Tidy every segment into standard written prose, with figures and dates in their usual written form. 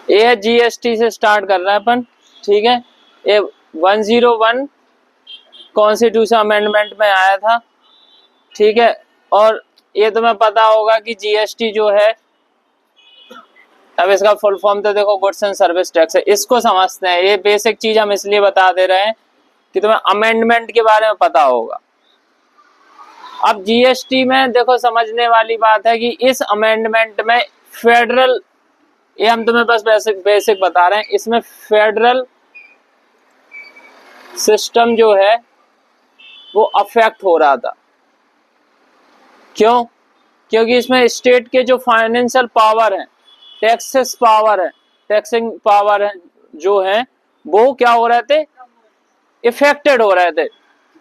ए है जीएसटी से स्टार्ट कर रहे हैं अपन, ठीक है। ये 101 कॉन्स्टिट्यूशन अमेंडमेंट में आया था, ठीक है। और ये तुम्हें पता होगा कि जीएसटी जो है, अब इसका फुल फॉर्म तो देखो गुड्स एंड सर्विस टैक्स है, इसको समझते हैं। ये बेसिक चीज हम इसलिए बता दे रहे हैं कि तुम्हें अमेंडमेंट के बारे में पता होगा। अब जीएसटी में देखो समझने वाली बात है कि इस अमेंडमेंट में फेडरल, ये हम तुम्हें बस बेसिक बता रहे हैं, इसमें फेडरल सिस्टम जो है वो अफेक्ट हो रहा था। क्यों? क्योंकि इसमें स्टेट के जो फाइनेंशियल पावर है, टैक्सेस पावर है, टैक्सिंग पावर है जो है, वो क्या हो रहे थे, इफेक्टेड हो रहे थे।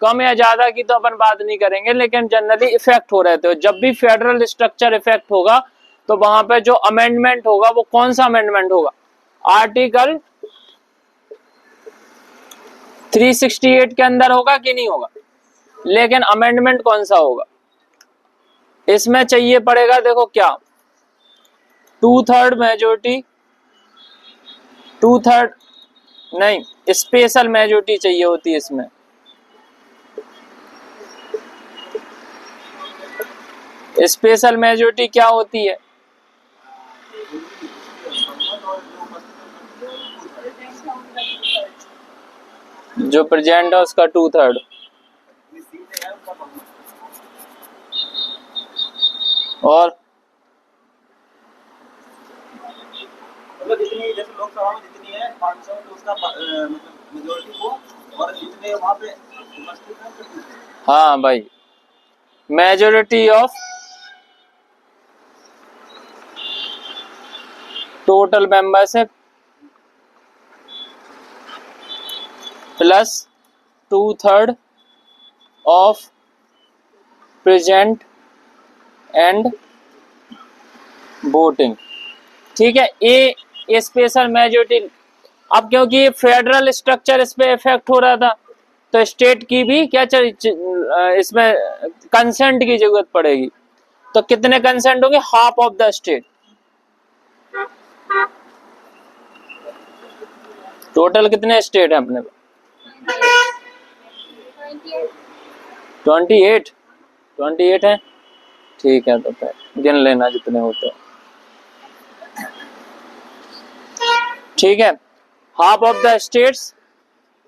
कम या ज्यादा की तो अपन बात नहीं करेंगे, लेकिन जनरली इफेक्ट हो रहे थे। जब भी फेडरल स्ट्रक्चर इफेक्ट होगा तो वहां पे जो अमेंडमेंट होगा वो कौन सा अमेंडमेंट होगा, आर्टिकल 368 के अंदर होगा कि नहीं होगा। लेकिन अमेंडमेंट कौन सा होगा, इसमें चाहिए पड़ेगा देखो क्या, 2/3 मेजोरिटी, 2/3 नहीं, स्पेशल मेजोरिटी चाहिए होती है इसमें। स्पेशल मेजोरिटी क्या होती है, जो प्रेजेंट है उसका 2/3। और जितनी जैसे लोकसभा में जितनी है 500 तो उसका मेजोरिटी वो, और जितने वहां पे उपस्थित हैं। हाँ भाई, majority of total membership plus 2/3 of present and voting, ठीक है। ये स्पेशल मेजोरिटी। अब क्योंकि फेडरल स्ट्रक्चर इस पे इफेक्ट हो रहा था तो स्टेट की भी क्या इसमें कंसेंट की जरूरत पड़ेगी। तो कितने कंसेंट होंगे, half of the state. Total कितने स्टेट हैं अपने, 28 है, ठीक है। तो फिर गिन लेना जितने होते हैं, ठीक है। Half of the states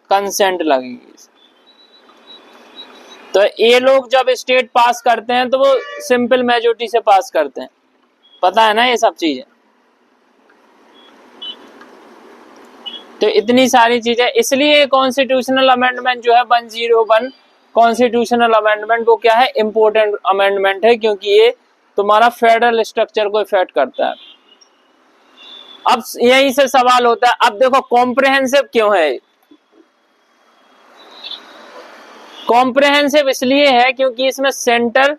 consent लगेगी। तो ये लोग जब स्टेट पास करते हैं तो वो सिंपल मेजोरिटी से पास करते हैं, पता है ना ये सब चीजें। तो इतनी सारी चीजें, इसलिए कॉन्स्टिट्यूशनल अमेंडमेंट जो है 101 कॉन्स्टिट्यूशनल अमेंडमेंट, वो क्या है, इंपॉर्टेंट अमेंडमेंट है, क्योंकि ये तुम्हारा फेडरल स्ट्रक्चर को इफेक्ट करता है। अब यहीं से सवाल होता है, अब देखो कॉम्प्रिहेंसिव क्यों है। कॉम्प्रिहेंसिव इसलिए है क्योंकि इसमें सेंटर्स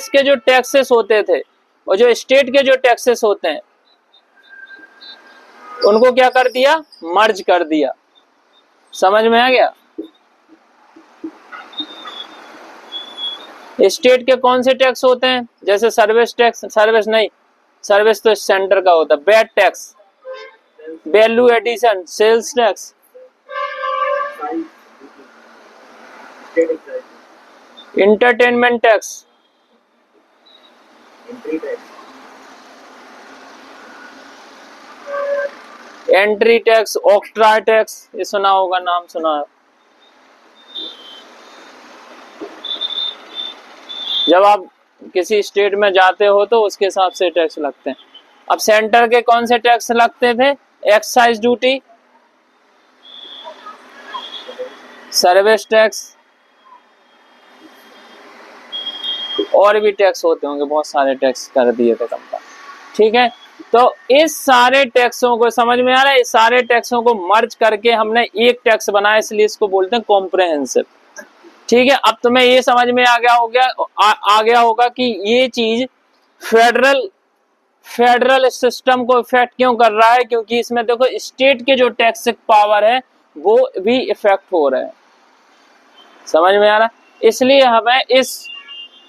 के जो टैक्सेस होते थे और जो स्टेट के जो टैक्सेस होते हैं उनको क्या कर दिया, मर्ज कर दिया। समझ में आ गया। स्टेट के कौन से टैक्स होते हैं, जैसे सर्विस टैक्स, सर्विस तो सेंटर का होता है, VAT tax, value addition, sales tax, entertainment tax, entry tax, octroi tax, ये सुना होगा, नाम सुना है। जब आप किसी स्टेट में जाते हो तो उसके हिसाब से टैक्स लगते हैं। अब सेंटर के कौन से टैक्स लगते थे, एक्साइज ड्यूटी, सर्विस टैक्स, और भी टैक्स होते होंगे, बहुत सारे टैक्स कर दिए थे कंपनी, ठीक है। तो इस सारे टैक्सों को समझ में आ रहा है, इस सारे टैक्सों को मर्ज करके हमने एक टैक्स बनाया, इसलिए इसको बोलते हैं कॉम्प्रिहेंसिव, ठीक है। अब तुम्हें ये समझ में आ गया होगा कि ये चीज फेडरल सिस्टम को इफेक्ट क्यों कर रहा है, क्योंकि इसमें देखो स्टेट के जो टैक्स पावर है वो भी इफेक्ट हो रहे हैं। समझ में आ रहा है, इसलिए हमें इस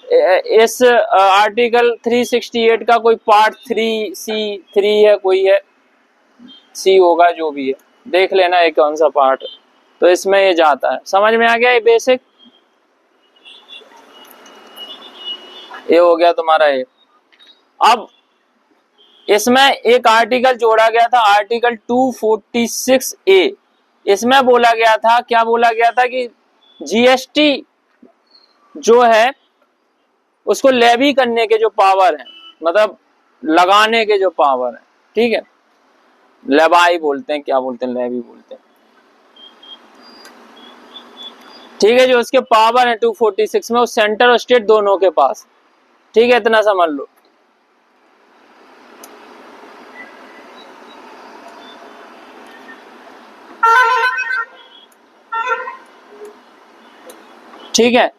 इस आर्टिकल 368 का कोई पार्ट 3C3 है, कोई है सी होगा, जो भी है देख लेना ये कौन सा पार्ट है। तो इसमें ये जाता है, समझ में आ गया ये बेसिक। ये हो गया तुम्हारा ये। अब इसमें एक आर्टिकल जोड़ा गया था, आर्टिकल 246A। इसमें बोला गया था, क्या बोला गया था कि जीएसटी जो है उसको लेवी करने के जो पावर है, मतलब लगाने के जो पावर है, ठीक है, लेवाई बोलते हैं, क्या बोलते हैं, लेवी बोलते हैं, ठीक है, जो उसके पावर है 246 में, वो सेंटर और स्टेट दोनों के पास, ठीक है, इतना समझ लो। ठीक है,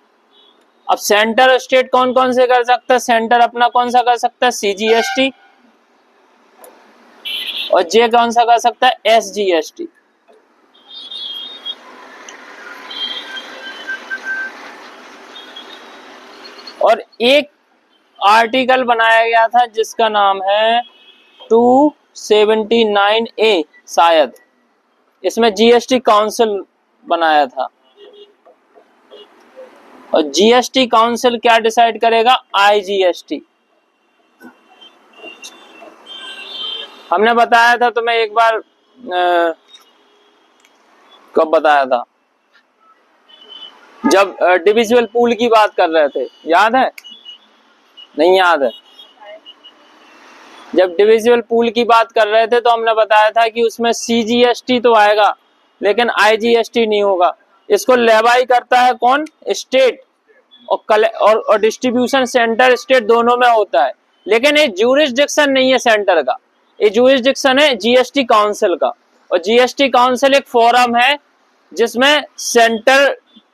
अब सेंटर और स्टेट कौन कौन से कर सकता है? सेंटर अपना कौन सा कर सकता है? सीजीएसटी। और जे कौन सा कर सकता है? एसजीएसटी। और एक आर्टिकल बनाया गया था जिसका नाम है 279A शायद, इसमें जीएसटी काउंसिल बनाया था। और जीएसटी काउंसिल क्या डिसाइड करेगा? आईजीएसटी। हमने बताया था तुम्हें एक बार, कब बताया था, जब डिविजिबल पूल की बात कर रहे थे, याद है? नहीं याद है? जब डिविजिबल पूल की बात कर रहे थे तो हमने बताया था कि उसमें सीजीएसटी तो आएगा लेकिन आईजीएसटी नहीं होगा। इसको लेवाई करता है कौन? स्टेट। और डिस्ट्रीब्यूशन सेंटर स्टेट दोनों में होता है, लेकिन ये ज्यूरिसडिक्शन नहीं है सेंटर का, ये ज्यूरिसडिक्शन है जीएसटी काउंसिल का। और जीएसटी काउंसिल एक फोरम है जिसमें सेंटर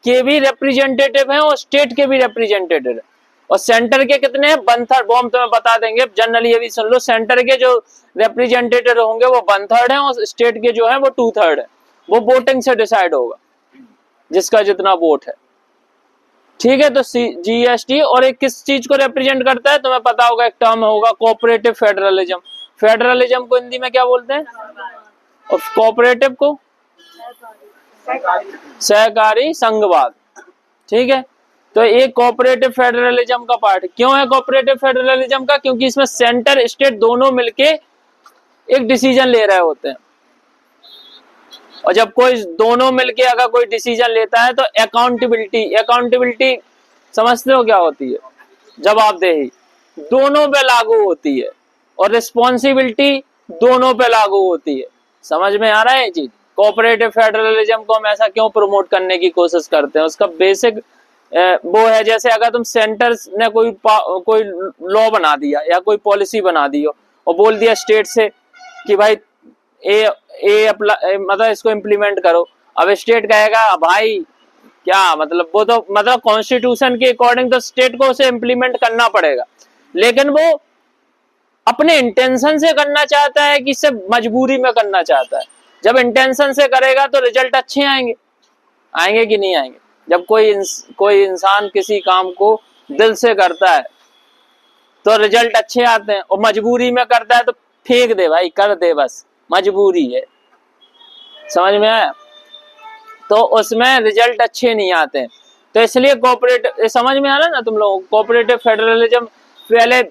के भी रिप्रेजेंटेटिव हैं और स्टेट के भी रिप्रेजेंटेटिव हैं। और सेंटर के कितने हैं? 1/3। वो हम तुम्हें बता देंगे, जनरली ये भी सुन लो, सेंटर के जो रिप्रेजेंटेटिव होंगे वो 1/3 हैं और स्टेट के जो है वो 2/3 है। वो वोटिंग से डिसाइड होगा, जिसका जितना वोट है, ठीक है। तो जीएसटी, और एक किस चीज को रिप्रेजेंट करता है तुम्हें पता होगा, एक टर्म होगा कोऑपरेटिव फेडरलिज्म। फेडरलिज्म को हिंदी में क्या बोलते हैं? और कोऑपरेटिव को सहकारी संघवाद, ठीक है। तो एक कोऑपरेटिव फेडरलिज्म का पार्ट। क्यों है कोऑपरेटिव फेडरलिज्म का? क्योंकि इसमें सेंटर स्टेट दोनों मिलके एक डिसीजन ले रहे होते हैं। और जब कोई दोनों मिलके अगर कोई डिसीजन लेता है तो अकाउंटेबिलिटी समझते हो क्या होती है? जवाबदेही दोनों पे लागू होती है और रिस्पॉन्सिबिलिटी दोनों पे लागू होती है। समझ में आ रहा है ये चीज? कोऑपरेटिव फेडरलिज्म को हम ऐसा क्यों प्रमोट करने की कोशिश करते हैं? उसका बेसिक वो है, जैसे अगर तुम सेंटर ने कोई लॉ बना दिया या कोई पॉलिसी बना दी हो और बोल दिया स्टेट से कि भाई मतलब इसको इम्प्लीमेंट करो, अब स्टेट कहेगा भाई क्या मतलब, वो तो मतलब कॉन्स्टिट्यूशन के अकॉर्डिंग तो स्टेट को उसे इम्प्लीमेंट करना पड़ेगा, लेकिन वो अपने इंटेंशन से करना चाहता है कि सिर्फ मजबूरी में करना चाहता है। जब इंटेंशन से करेगा तो रिजल्ट अच्छे आएंगे कि नहीं आएंगे? जब कोई इंसान किसी काम को दिल से करता है तो रिजल्ट अच्छे आते हैं, और मजबूरी में करता है तो फेंक दे भाई, कर दे, बस मजबूरी है। समझ में आया? तो उसमें रिजल्ट अच्छे नहीं आते हैं। तो इसलिए कोऑपरेटिव, समझ में आ रहा है ना तुम लोगों को? कोऑपरेटिव फेडरलिज्म पहले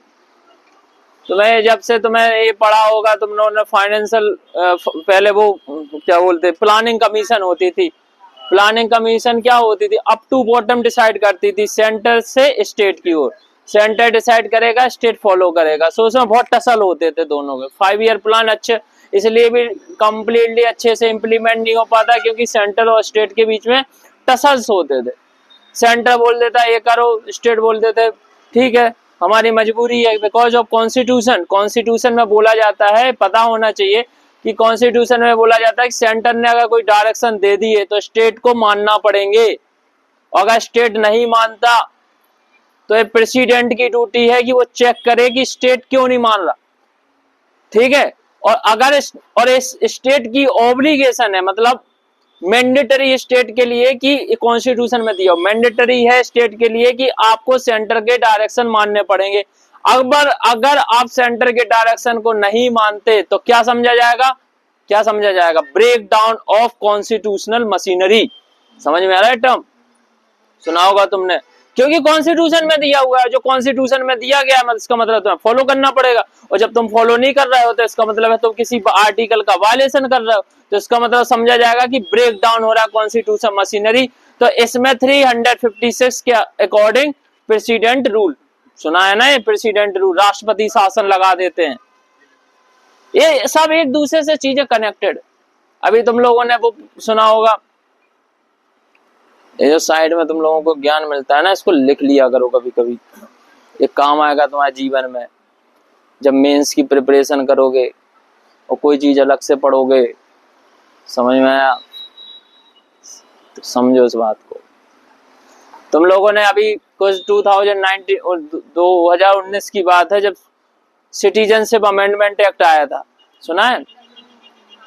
तुम्हें, जब से तुम्हें ये पढ़ा होगा तुम लोगों ने फाइनेंशियल, पहले वो क्या बोलते, प्लानिंग कमीशन होती थी। प्लानिंग कमीशन क्या होती थी? अप टू बॉटम डिसाइड करती थी, सेंटर से स्टेट की ओर। सेंटर डिसाइड करेगा, स्टेट फॉलो करेगा। सो उसमें बहुत टसल होते थे दोनों के। 5 ईयर प्लान अच्छे इसलिए भी कंप्लीटली अच्छे से इम्प्लीमेंट नहीं हो पाता क्योंकि सेंटर और स्टेट के बीच में टसल्स होते थे। सेंटर बोल देता ये करो, स्टेट बोल देते ठीक है हमारी मजबूरी है, बिकॉज ऑफ कॉन्स्टिट्यूशन। कॉन्स्टिट्यूशन में बोला जाता है, पता होना चाहिए कि कॉन्स्टिट्यूशन में बोला जाता है कि सेंटर ने अगर कोई डायरेक्शन दे दी है तो स्टेट को मानना पड़ेंगे। अगर स्टेट नहीं मानता तो ये प्रेसिडेंट की ड्यूटी है कि वो चेक करे कि स्टेट क्यों नहीं मान रहा, ठीक है। और अगर इस स्टेट की ऑब्लिगेशन है, मतलब मैंडेटरी स्टेट के लिए कि कॉन्स्टिट्यूशन में दिया, मैंडेटरी है स्टेट के लिए कि आपको सेंटर के डायरेक्शन मानने पड़ेंगे। अगर आप सेंटर के डायरेक्शन को नहीं मानते तो क्या समझा जाएगा, क्या समझा जाएगा, break down of constitutional machinery. समझ में आ रहा है टर्म, सुना होगा तुमने, क्योंकि कॉन्स्टिट्यूशन में दिया हुआ है, जो कॉन्स्टिट्यूशन में दिया गया है इसका मतलब तुम्हें फॉलो करना पड़ेगा, और जब तुम फॉलो नहीं कर रहे हो तो इसका मतलब है तुम किसी आर्टिकल का वायलेशन कर रहे हो, तो इसका मतलब समझा जाएगा कि ब्रेक डाउन हो रहा है कॉन्स्टिट्यूशन मशीनरी। तो इसमें 356 के अकॉर्डिंग प्रेसिडेंट रूल, सुना है ना, ये प्रेसिडेंट रूल, राष्ट्रपति शासन लगा देते हैं। ये सब एक दूसरे से चीजें कनेक्टेड। अभी तुम लोगों ने वो सुना होगा, ये जो साइड में तुम लोगों को ज्ञान मिलता है ना, इसको लिख लिया करो कभी कभी, ये काम आएगा तुम्हारे जीवन में। जब मेंस की प्रिपरेशन करोगे और कोई चीज अलग से पढ़ोगे, समझ में आया, तो समझो इस बात को। तुम लोगों ने अभी कुछ 2019 की बात है जब सिटीजनशिप अमेंडमेंट एक्ट आया था, सुना है,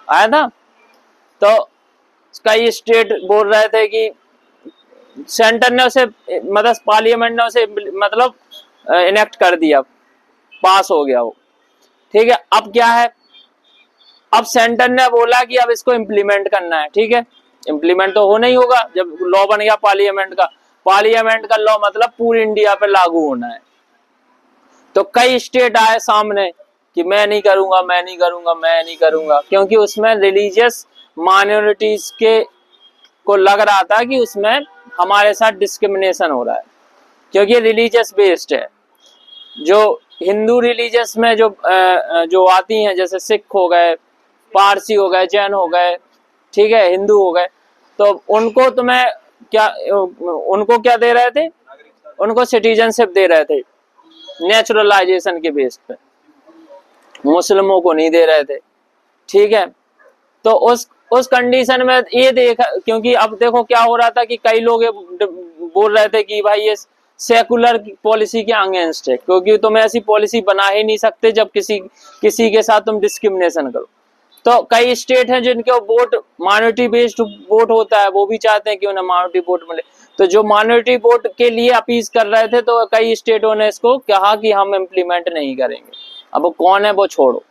आया था, तो कई स्टेट बोल रहे थे कि सेंटर ने उसे मतलब पार्लियामेंट ने उसे मतलब इनेक्ट कर दिया, पास हो गया वो, ठीक है। अब क्या है, अब सेंटर ने बोला कि अब इसको इम्प्लीमेंट करना है, ठीक है, इम्प्लीमेंट तो होना ही होगा जब लॉ बन गया पार्लियामेंट का। पार्लियामेंट का लॉ मतलब पूरी इंडिया पे लागू होना है। तो कई स्टेट आए सामने कि मैं नहीं करूंगा, मैं नहीं करूंगा, मैं नहीं करूंगा, क्योंकि उसमें रिलीजियस माइनॉरिटीज के को लग रहा था कि उसमें हमारे साथ डिस्क्रिमिनेशन हो रहा है, क्योंकि रिलीजियस बेस्ड है। जो हिंदू रिलीजियस में जो आती हैं, जैसे सिख हो गए, पारसी हो गए, जैन हो गए, ठीक है, हिंदू हो गए, तो उनको तुम्हें क्या, उनको क्या दे रहे थे, उनको सिटीजनशिप दे रहे थे नेचुरलाइजेशन के बेस पे, मुस्लिमों को नहीं दे रहे थे, ठीक है। तो उस कंडीशन में ये देखा, क्योंकि अब देखो क्या हो रहा था कि कई लोग बोल रहे थे कि भाई ये सेकुलर पॉलिसी के अगेंस्ट है, क्योंकि तुम ऐसी पॉलिसी बना ही नहीं सकते जब किसी के साथ तुम डिस्क्रिमिनेशन करो। तो कई स्टेट हैं जिनके वोट माइनॉरिटी बेस्ड वोट होता है, वो भी चाहते हैं कि उन्हें माइनॉरिटी वोट मिले, तो जो माइनॉरिटी वोट के लिए अपील कर रहे थे, तो कई स्टेटों ने इसको कहा कि हम इम्प्लीमेंट नहीं करेंगे। अब वो कौन है वो छोड़ो,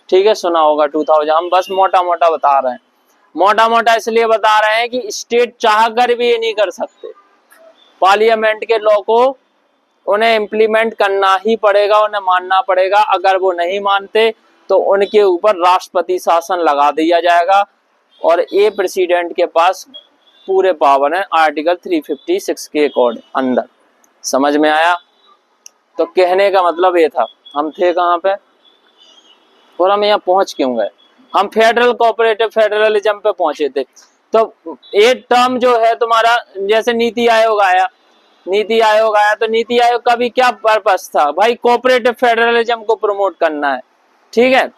ठीक है, सुना होगा 2000, हम बस मोटा मोटा बता रहे हैं, मोटा मोटा इसलिए बता रहे हैं कि स्टेट चाह कर भी ये नहीं कर सकते, पार्लियामेंट के लॉ को उन्हें इम्प्लीमेंट करना ही पड़ेगा, उन्हें मानना पड़ेगा। अगर वो नहीं मानते तो उनके ऊपर राष्ट्रपति शासन लगा दिया जाएगा, और ये प्रेसिडेंट के पास पूरे पावर है आर्टिकल 356 के अंदर। समझ में आया? तो कहने का मतलब ये था, हम थे कहाँ पे और हम यहाँ पहुंच क्यों गए, हम फेडरल कोऑपरेटिव फेडरलिज्म पे पहुंचे थे। तो ये टर्म जो है तुम्हारा, जैसे नीति आयोग आया, नीति आयोग आया, तो नीति आयोग का भी क्या पर्पस था भाई, कोऑपरेटिव फेडरलिज्म को प्रमोट करना है, ठीक है।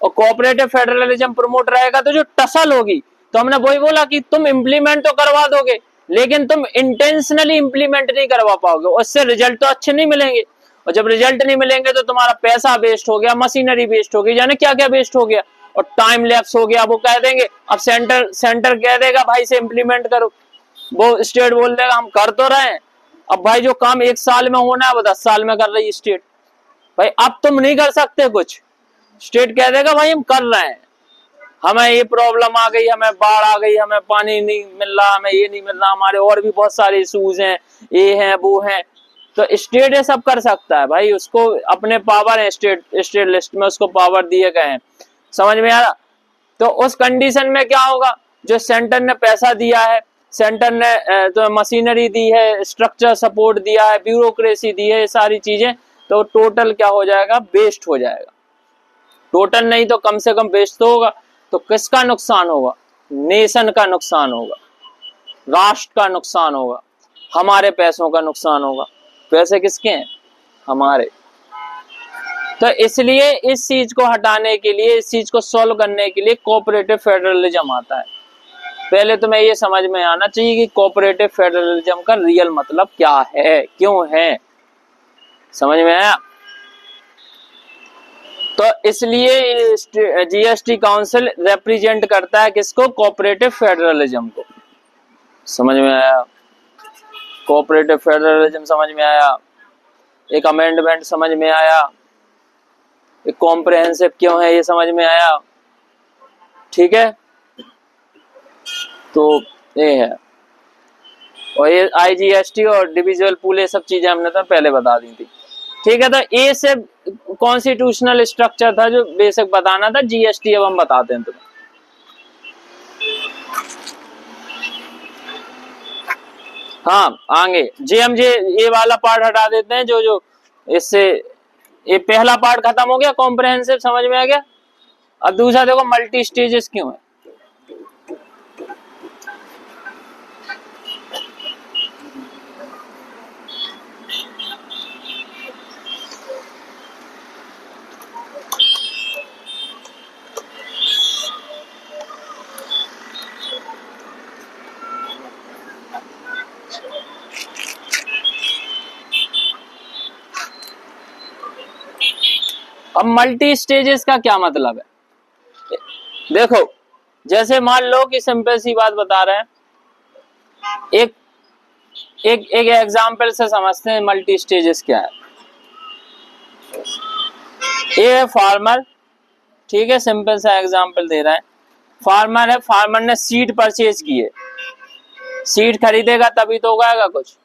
और कोऑपरेटिव फेडरलिज्म प्रमोट रहेगा तो जो टसल होगी, तो हमने वही बोला कि तुम इम्प्लीमेंट तो करवा दोगे, लेकिन तुम इंटेंशनली इम्प्लीमेंट नहीं करवा पाओगे, उससे रिजल्ट तो अच्छे नहीं मिलेंगे, और जब रिजल्ट नहीं मिलेंगे तो तुम्हारा पैसा वेस्ट हो गया, मशीनरी वेस्ट हो गई, यानी क्या क्या वेस्ट हो गया, और टाइम लैप्स हो गया। वो कह देंगे, अब सेंटर कह देगा भाई से इम्प्लीमेंट करो, वो स्टेट बोल देगा हम कर तो रहे हैं, अब भाई जो काम 1 साल में होना है वो 10 साल में कर रही है स्टेट, भाई अब तुम नहीं कर सकते कुछ, स्टेट कह देगा भाई हम कर रहे हैं, हमें ये प्रॉब्लम आ गई, हमें बाढ़ आ गई, हमें पानी नहीं मिल रहा, हमें ये नहीं मिल रहा, हमारे और भी बहुत सारे इश्यूज हैं, ये हैं वो हैं, तो स्टेट ये सब कर सकता है भाई, उसको अपने पावर है, स्टेट लिस्ट में उसको पावर दिए गए हैं। समझ में आ रहा? तो उस कंडीशन में क्या होगा, जो सेंटर ने पैसा दिया है, सेंटर ने तो मशीनरी दी है, स्ट्रक्चर सपोर्ट दिया है, ब्यूरोक्रेसी दी है, ये सारी चीजें, तो टोटल क्या हो जाएगा, वेस्ट हो जाएगा। टोटल नहीं तो कम से कम वेस्ट तो होगा। तो किसका नुकसान होगा, नेशन का नुकसान होगा, राष्ट्र का नुकसान होगा, हमारे पैसों का नुकसान होगा। पैसे किसके हैं, हमारे। तो इसलिए इस चीज को हटाने के लिए, इस चीज को सॉल्व करने के लिए कोऑपरेटिव फेडरलिज्म आता है। पहले तुम्हें ये समझ में आना चाहिए कि कोऑपरेटिव फेडरलिज्म का रियल मतलब क्या है, क्यों है, समझ में आया? तो इसलिए जीएसटी काउंसिल रिप्रेजेंट करता है किसको? कोऑपरेटिव फेडरलिज्म को। समझ में आया? कोऑपरेटिव फेडरलिज्म समझ में आया? एक अमेंडमेंट समझ में आया? एक कॉम्प्रिहेंसिव क्यों है ये समझ में आया? ठीक है, तो ये है। और ये आईजीएसटी और डिविजुअल पूल ये सब चीजें हमने तो पहले बता दी थी। ठीक है, तो ए से कॉन्स्टिट्यूशनल स्ट्रक्चर था जो बेसिक बताना था। जीएसटी अब हम बताते हैं तुम्हें। हाँ, आगे जेएमजे ये वाला पार्ट हटा देते हैं, जो इससे ये पहला पार्ट खत्म हो गया, कॉम्प्रिहेंसिव समझ में आ गया। अब दूसरा देखो, मल्टी स्टेजेस क्यों है। अब मल्टी स्टेजेस का क्या मतलब है? देखो, जैसे मान लो कि सिंपल सी बात बता रहे हैं, एक एग्जांपल से समझते हैं मल्टी स्टेजेस क्या है। ये है फार्मर, ठीक है, सिंपल सा एग्जांपल दे रहा है। फार्मर है, फार्मर ने सीड परचेज की है। सीड खरीदेगा तभी तो उगाएगा कुछ।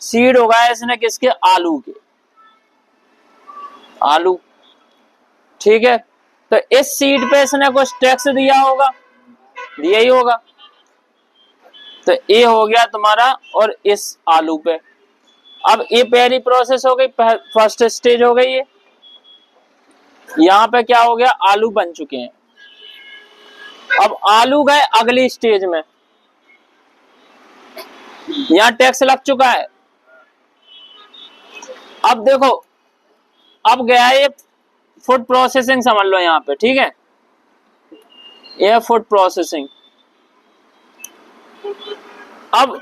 सीड उगाया इसने किसके? आलू के। आलू, ठीक है, तो इस सीड पे इसने कुछ टैक्स दिया होगा, दिया ही होगा। तो ये हो गया तुम्हारा, और इस आलू पे। अब ये पहली प्रोसेस हो गई, फर्स्ट स्टेज हो गई है। यहां पे क्या हो गया? आलू बन चुके हैं। अब आलू गए अगली स्टेज में, यहां टैक्स लग चुका है। अब देखो, अब गया ये फूड प्रोसेसिंग, समझ लो यहां पे, ठीक है, ये फूड प्रोसेसिंग। अब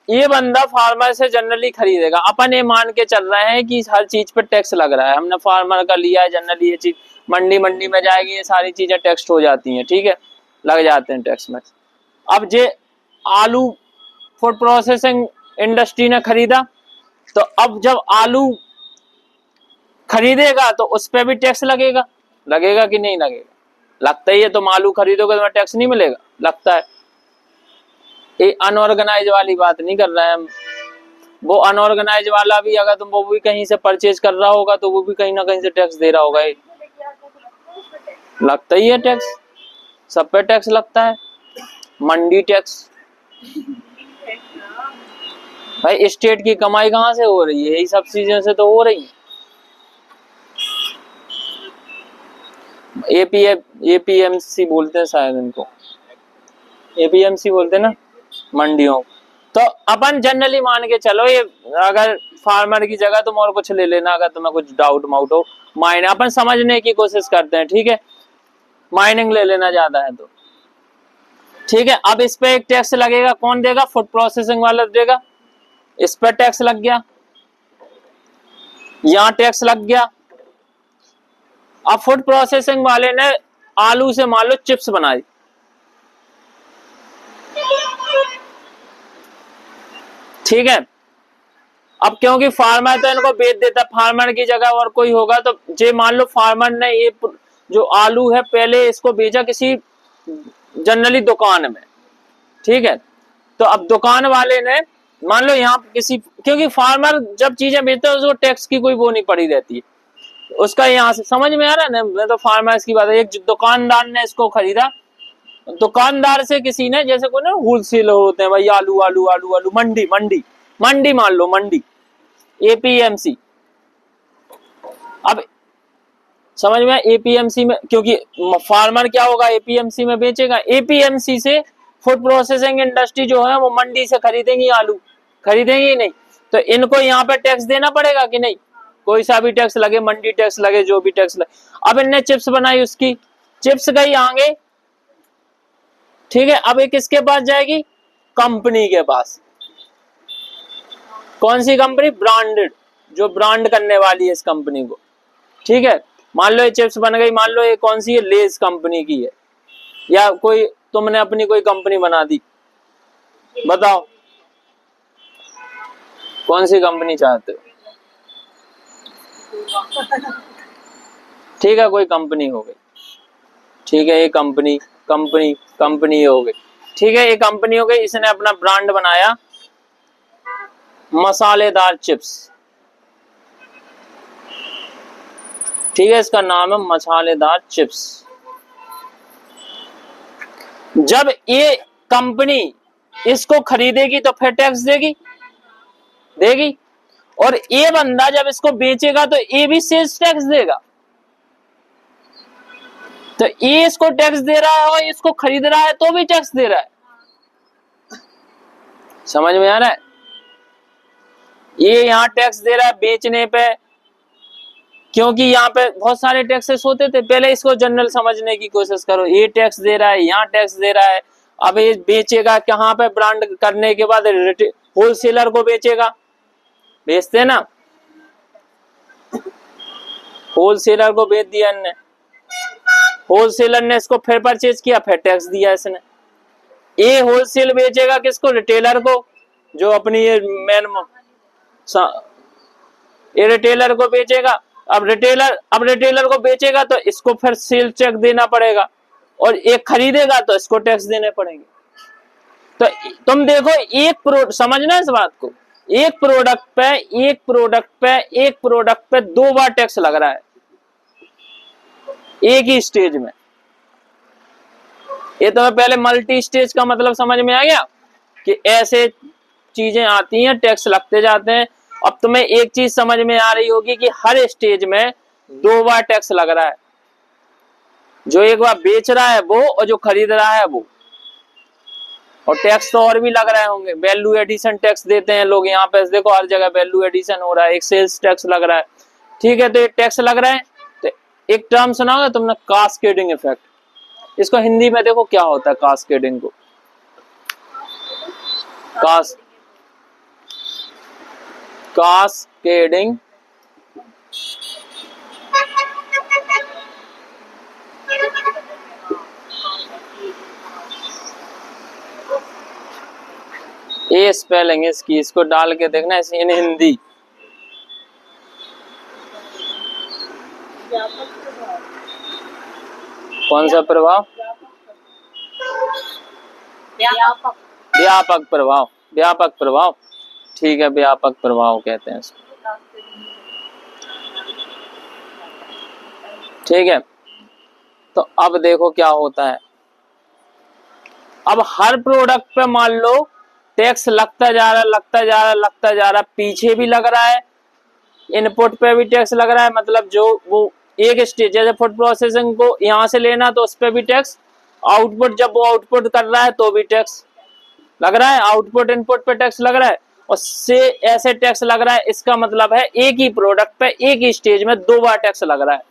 ये बंदा फार्मर से जनरली खरीदेगा। अपन ये मान के चल रहे हैं कि हर चीज पे टैक्स लग रहा है, हमने फार्मर का लिया है, जनरली ये चीज मंडी में जाएगी, ये सारी चीजें टैक्स हो जाती हैं, ठीक है, लग जाते हैं टैक्स में। अब जे आलू फूड प्रोसेसिंग इंडस्ट्री ने खरीदा, तो अब जब आलू खरीदेगा तो उस पर भी टैक्स लगेगा। लगेगा कि नहीं लगेगा? लगता ही है। तुम आलू खरीदोगे तो तुम्हें टैक्स नहीं मिलेगा, लगता है। ये अनऑर्गेनाइज वाली बात नहीं कर रहे हैं हम। वो अनऑर्गेनाइज वाला भी, अगर तुम वो भी कहीं से परचेज कर रहा होगा तो वो भी कहीं ना कहीं से टैक्स दे रहा होगा। ये लगता ही है टैक्स, सब पे टैक्स लगता है। मंडी टैक्स, भाई स्टेट की कमाई कहां से हो रही है? यही सब चीजों से तो हो रही है। एपीएमसी बोलते हैं शायद इनको, एपीएमसी बोलते हैं ना, मंडियों। तो अपन जनरली मान के चलो, ये अगर फार्मर की जगह तुम और कुछ ले लेना, अगर तुम्हें कुछ डाउट माउट हो। माइनिंग अपन समझने की कोशिश करते हैं, ठीक है, माइनिंग ले लेना ज्यादा है तो, ठीक है। अब इस पे एक टैक्स लगेगा, कौन देगा? फूड प्रोसेसिंग वाला देगा। इस पर टैक्स लग गया, यहां टैक्स लग गया। अब फूड प्रोसेसिंग वाले ने आलू से मान लो चिप्स बनाई, ठीक है। अब क्योंकि फार्मर तो इनको बेच देता, फार्मर की जगह और कोई होगा, तो जे मान लो फार्मर ने ये जो आलू है पहले इसको बेचा किसी जनरली दुकान में, ठीक है। तो अब दुकान वाले ने मान लो यहाँ किसी, क्योंकि फार्मर जब चीजें बेचता है उसको टैक्स की कोई वो नहीं पड़ी रहती है उसका। यहाँ से समझ में आ रहा है ना, मैं तो फार्मर्स की बात है। एक दुकानदार ने इसको खरीदा, दुकानदार से किसी ने, जैसे कोई ना होलसेलर होते हैं भाई, आलू आलू आलू आलू, मंडी मंडी मंडी मान लो, मंडी एपीएमसी। अब समझ में, एपीएमसी में, क्योंकि फार्मर क्या होगा, एपीएमसी में बेचेगा। एपीएमसी से फूड प्रोसेसिंग इंडस्ट्री जो है वो मंडी से खरीदेंगी, आलू खरीदेंगी नहीं, तो इनको यहाँ पे टैक्स देना पड़ेगा कि नहीं? कोई सा भी टैक्स लगे, मंडी टैक्स लगे, जो भी टैक्स लगे। अब इनने चिप्स बनाई, उसकी चिप्स गई आगे, ठीक है। अब ये किसके पास जाएगी? कंपनी के पास। कौन सी कंपनी? ब्रांडेड, जो ब्रांड करने वाली है इस कंपनी को, ठीक है। मान लो ये चिप्स बन गई, मान लो ये कौन सी है, लेज कंपनी की है, या कोई तुमने अपनी कोई कंपनी बना दी, बताओ कौन सी कंपनी चाहते हो? ठीक है, कोई कंपनी हो गई, ठीक है, ये कंपनी कंपनी कंपनी हो गई, ठीक है, ये कंपनी हो गई, इसने अपना ब्रांड बनाया मसालेदार चिप्स, ठीक है, इसका नाम है मसालेदार चिप्स। जब ये कंपनी इसको खरीदेगी तो फिर टैक्स देगी, और ये बंदा जब इसको बेचेगा तो ये भी सेल्स टैक्स देगा। तो ये इसको टैक्स दे रहा है और इसको खरीद रहा है तो भी टैक्स दे रहा है। समझ में आ रहा है? ये यहाँ टैक्स दे रहा है बेचने पे, क्योंकि यहाँ पे बहुत सारे टैक्सेस होते थे। पहले इसको जनरल समझने की कोशिश करो, ये टैक्स दे रहा है, यहाँ टैक्स दे रहा है। अब ये बेचेगा कहाँ पे? ब्रांड करने के बाद होलसेलर को बेचेगा, बेचते ना, होलसेलर को बेच दिया इनने, होलसेलर ने इसको फिर परचेज किया, फिर टैक्स दिया इसने। ये होलसेल बेचेगा किसको? रिटेलर को, जो अपनी ये मेन ये रिटेलर को बेचेगा। अब रिटेलर को बेचेगा तो इसको फिर सेल चेक देना पड़ेगा, और एक खरीदेगा तो इसको टैक्स देने पड़ेंगे। तो तुम देखो, समझना इस बात को, एक प्रोडक्ट पे 2 बार टैक्स लग रहा है एक ही स्टेज में। ये तो पहले मल्टी स्टेज का मतलब समझ में आ गया कि ऐसे चीजें आती हैं, टैक्स लगते जाते हैं। अब तुम्हें एक चीज समझ में आ रही होगी कि हर स्टेज में 2 बार टैक्स लग रहा है, जो एक बार बेच रहा है वो और जो खरीद रहा है वो। और टैक्स तो और भी लग रहे होंगे, वैल्यू एडिशन टैक्स देते हैं लोग, यहाँ पे देखो हर जगह वैल्यू एडिशन हो रहा है, एक सेल्स टैक्स लग रहा है, ठीक है। तो ये टैक्स लग रहा है, तो एक टर्म सुना होगा तुमने, कास्केडिंग इफेक्ट। इसको हिंदी में देखो क्या होता है कास्केडिंग को। कास्केडिंग ये स्पेलिंग इसकी, इसको डाल के देखना इन हिंदी। कौन सा प्रभाव? व्यापक प्रभाव, व्यापक प्रभाव, ठीक है, व्यापक प्रभाव कहते हैं इसको, ठीक है। तो अब देखो क्या होता है, अब हर प्रोडक्ट पे मान लो टैक्स लगता जा रहा, पीछे भी लग रहा है, इनपुट पे भी टैक्स लग रहा है, मतलब जो वो एक स्टेज, जैसे फूड प्रोसेसिंग को यहाँ से लेना तो उस पे भी टैक्स, आउटपुट जब वो आउटपुट कर रहा है तो भी टैक्स लग रहा है, आउटपुट इनपुट पे टैक्स लग रहा है, और से ऐसे टैक्स लग रहा है। इसका मतलब है एक ही प्रोडक्ट पे एक ही स्टेज में 2 बार टैक्स लग रहा है।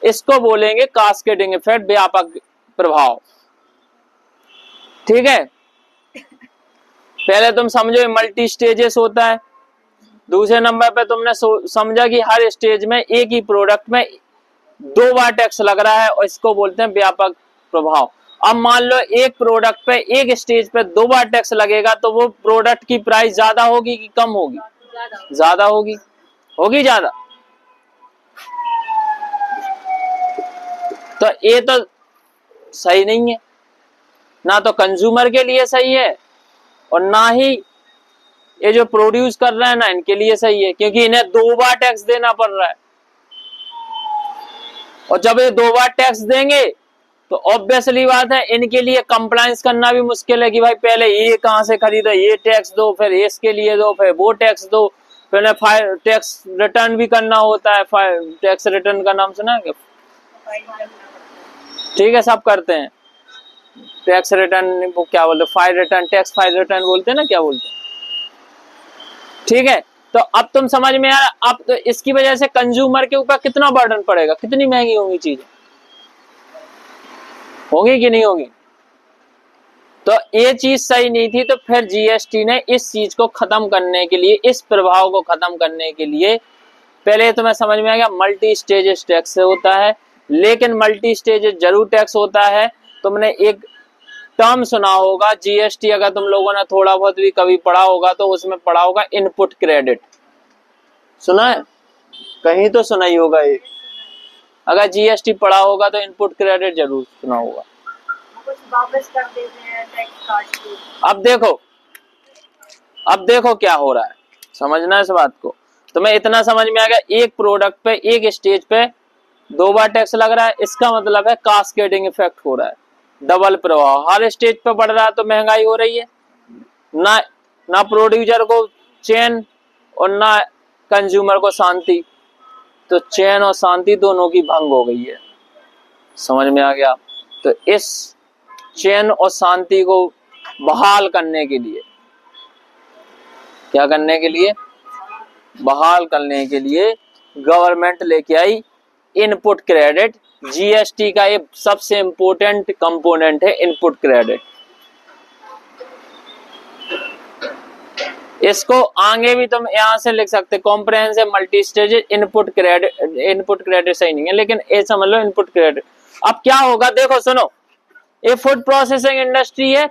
इसको बोलेंगे कास्केडिंग इफेक्ट, व्यापक प्रभाव, ठीक है। पहले तुम समझो मल्टी स्टेजेस होता है, दूसरे नंबर पे तुमने समझा कि हर स्टेज में एक ही प्रोडक्ट में 2 बार टैक्स लग रहा है, और इसको बोलते हैं व्यापक प्रभाव। अब मान लो एक प्रोडक्ट पे एक स्टेज पे 2 बार टैक्स लगेगा, तो वो प्रोडक्ट की प्राइस ज्यादा होगी कि कम होगी? ज्यादा होगी, ज्यादा। तो ये तो सही नहीं है, ना तो कंज्यूमर के लिए सही है और ना ही ये जो प्रोड्यूस कर रहे हैं ना इनके लिए सही है, क्योंकि इन्हें 2 बार टैक्स देना पड़ रहा है। और जब ये 2 बार टैक्स देंगे तो ऑब्वियसली बात है इनके लिए कंप्लायंस करना भी मुश्किल है कि भाई पहले ये कहां से खरीदो, ये टैक्स दो, फिर इसके लिए दो, फिर वो टैक्स दो, फिर टैक्स रिटर्न भी करना होता है। टैक्स रिटर्न का नाम सुना है क्या? ठीक है, सब करते हैं टैक्स रिटर्न, वो क्या बोलते, file return, tax file return बोलते हैं ना, क्या बोलते हैं, ठीक है। तो अब तुम समझ में आ, अब तो इसकी वजह से कंज्यूमर के ऊपर कितना बर्डन पड़ेगा, कितनी महंगी होंगी चीजें, होगी कि नहीं होगी? तो ये चीज सही नहीं थी, तो फिर जीएसटी ने इस चीज को खत्म करने के लिए, इस प्रभाव को खत्म करने के लिए पहले तुम्हें समझ में आ गया मल्टी स्टेजेस टैक्स होता है, लेकिन मल्टी स्टेजेस जरूर टैक्स होता है। तुमने एक टर्म सुना होगा जीएसटी, अगर तुम लोगों ने थोड़ा बहुत भी कभी पढ़ा होगा तो उसमें पढ़ा होगा इनपुट क्रेडिट, सुना है? कहीं तो सुना ही होगा ये, अगर जीएसटी पढ़ा होगा तो इनपुट क्रेडिट जरूर सुना होगा। कुछ वापस कर देते हैं टैक्स काट के। अब देखो क्या हो रहा है, समझना इस बात को। तुम्हें इतना समझ में आ गया, एक प्रोडक्ट पे एक स्टेज पे 2 बार टैक्स लग रहा है, इसका मतलब है कास्केडिंग इफेक्ट हो रहा है, डबल प्रभाव। हर स्टेज पे बढ़ रहा है तो महंगाई हो रही है, ना प्रोड्यूसर को चैन और ना कंज्यूमर को शांति, तो चैन और शांति दोनों की भंग हो गई है। समझ में आ गया? तो इस चैन और शांति को बहाल करने के लिए, क्या करने के लिए? बहाल करने के लिए गवर्नमेंट लेके आई इनपुट क्रेडिट। जीएसटी का ये सबसे इंपॉर्टेंट कंपोनेंट है इनपुट क्रेडिट। इसको आगे भी तुम यहां से लिख सकते, comprehensive multi stage input credit सही नहीं है, लेकिन ये समझ लो इनपुट क्रेडिट। अब क्या होगा देखो सुनो, ये फूड प्रोसेसिंग इंडस्ट्री है,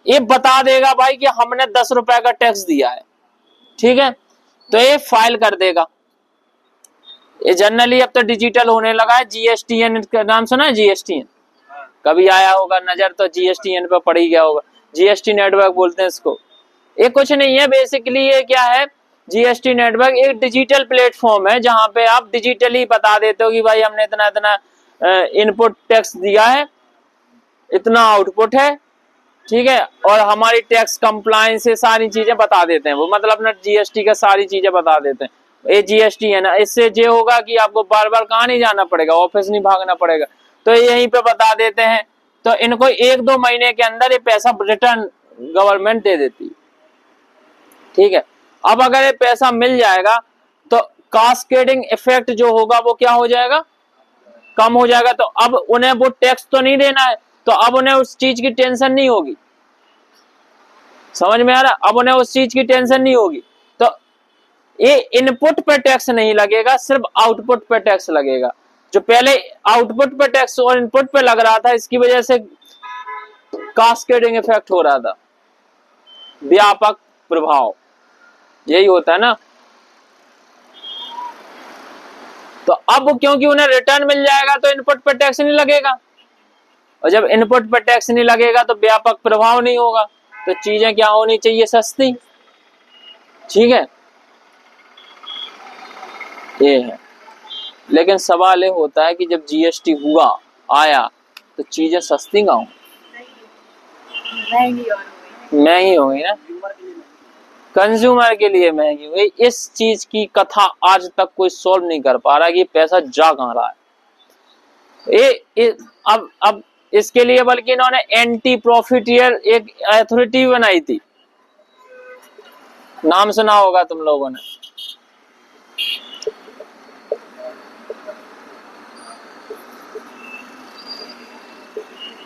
ये बता देगा भाई कि हमने 10 रुपए का टैक्स दिया है, ठीक है, तो ये फाइल कर देगा। ये जनरली अब तो डिजिटल होने लगा है, जीएसटीएन का नाम सुना है? जीएसटीएन कभी आया होगा नजर तो जीएसटीएन पे पड़ ही गया होगा, जीएसटी नेटवर्क बोलते हैं इसको। ये कुछ नहीं है, बेसिकली ये क्या है, जीएसटी नेटवर्क एक डिजिटल प्लेटफॉर्म है जहां पे आप डिजिटली बता देते हो कि भाई हमने इतना इतना इनपुट टैक्स दिया है, इतना आउटपुट है, ठीक है, और हमारी टैक्स कंप्लायंस से सारी चीजें बता देते हैं वो, मतलब अपना जीएसटी का सारी चीजें बता देते हैं। ये जीएसटी है ना, इससे ये होगा कि आपको बार बार कहाँ नहीं जाना पड़ेगा, ऑफिस नहीं भागना पड़ेगा, तो यहीं पे बता देते हैं। तो इनको 1-2 महीने के अंदर ये पैसा रिटर्न गवर्नमेंट दे देती है, ठीक है। अब अगर ये पैसा मिल जाएगा तो कास्केडिंग इफेक्ट जो होगा वो क्या हो जाएगा, कम हो जाएगा। तो अब उन्हें वो टैक्स तो नहीं देना है, तो अब उन्हें उस चीज की टेंशन नहीं होगी, समझ में आ रहा? अब उन्हें उस चीज की टेंशन नहीं होगी, तो ये इनपुट पे टैक्स नहीं लगेगा, सिर्फ आउटपुट पे टैक्स लगेगा। जो पहले आउटपुट पे टैक्स और इनपुट पे लग रहा था, इसकी वजह से कास्केडिंग इफेक्ट हो रहा था, व्यापक प्रभाव, यही होता है ना। तो अब क्योंकि उन्हें रिटर्न मिल जाएगा तो इनपुट पर टैक्स नहीं लगेगा, और जब इनपुट पर टैक्स नहीं लगेगा तो व्यापक प्रभाव नहीं होगा, तो चीजें क्या होनी चाहिए, सस्ती, ठीक है, ये है। लेकिन सवाल ये होता है कि जब जीएसटी हुआ आया तो चीजें सस्ती कहाँ हो, महंगी हो गई ना, कंज्यूमर के लिए महंगी हुई। इस चीज की कथा आज तक कोई सॉल्व नहीं कर पा रहा कि पैसा जा कहाँ रहा है। अब इसके लिए बल्कि इन्होंने एंटी प्रॉफिटियर एक अथॉरिटी बनाई थी, नाम सुना होगा तुम लोगों ने।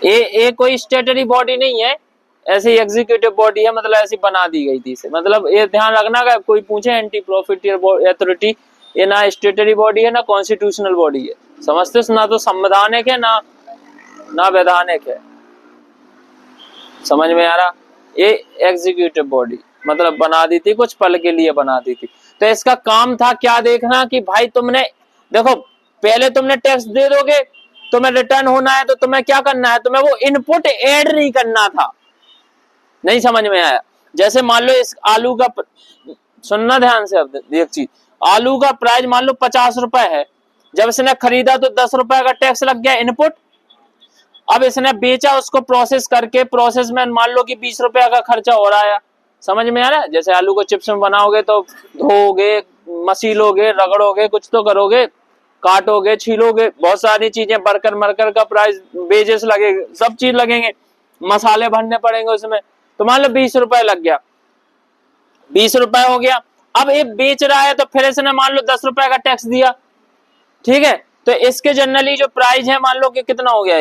ये कोई स्टेटरी बॉडी नहीं है, ऐसी एग्जीक्यूटिव बॉडी है, मतलब ऐसी बना दी गई थी इसे। मतलब ये ध्यान रखना का कोई पूछे एंटी प्रॉफिटियर अथॉरिटी, ये ना स्टेटरी बॉडी है ना कॉन्स्टिट्यूशनल बॉडी है, समझते हो? ना तो संवैधानिक है ना वैधानिक है, समझ में आ रहा? ये एग्जीक्यूटिव बॉडी मतलब बना दी थी, कुछ पल के लिए बना दी थी। तो इसका काम था क्या देखना कि भाई तुमने देखो, पहले तुमने टैक्स दे दोगे, तुम्हें रिटर्न होना है तो तुम्हें क्या करना है, तुम्हें वो इनपुट ऐड नहीं करना था। नहीं समझ में आया? जैसे मान लो इस आलू का, सुनना ध्यान से, अब एक चीज, आलू का प्राइस मान लो 50 रुपए है, जब इसने खरीदा तो 10 रुपए का टैक्स लग गया इनपुट। अब इसने बेचा, उसको प्रोसेस करके, प्रोसेस में मान लो कि 20 रुपए का खर्चा हो रहा है, समझ में आ रहा है? जैसे आलू को चिप्स में बनाओगे तो धोओगे, मसीलोगे, रगड़ोगे, कुछ तो करोगे, काटोगे, छीलोगे, बहुत सारी चीजें, बर्कर का प्राइस, वेजेस लगेगा, सब चीज लगेंगे, मसाले भरने पड़ेंगे उसमें। तो मान लो 20 रुपए लग गया, 20 रुपए हो गया। अब ये बेच रहा है तो फिर इसने मान लो 10 रुपए का टैक्स दिया, ठीक है, तो इसके जनरली जो प्राइस है मान लो कि कितना हो गया,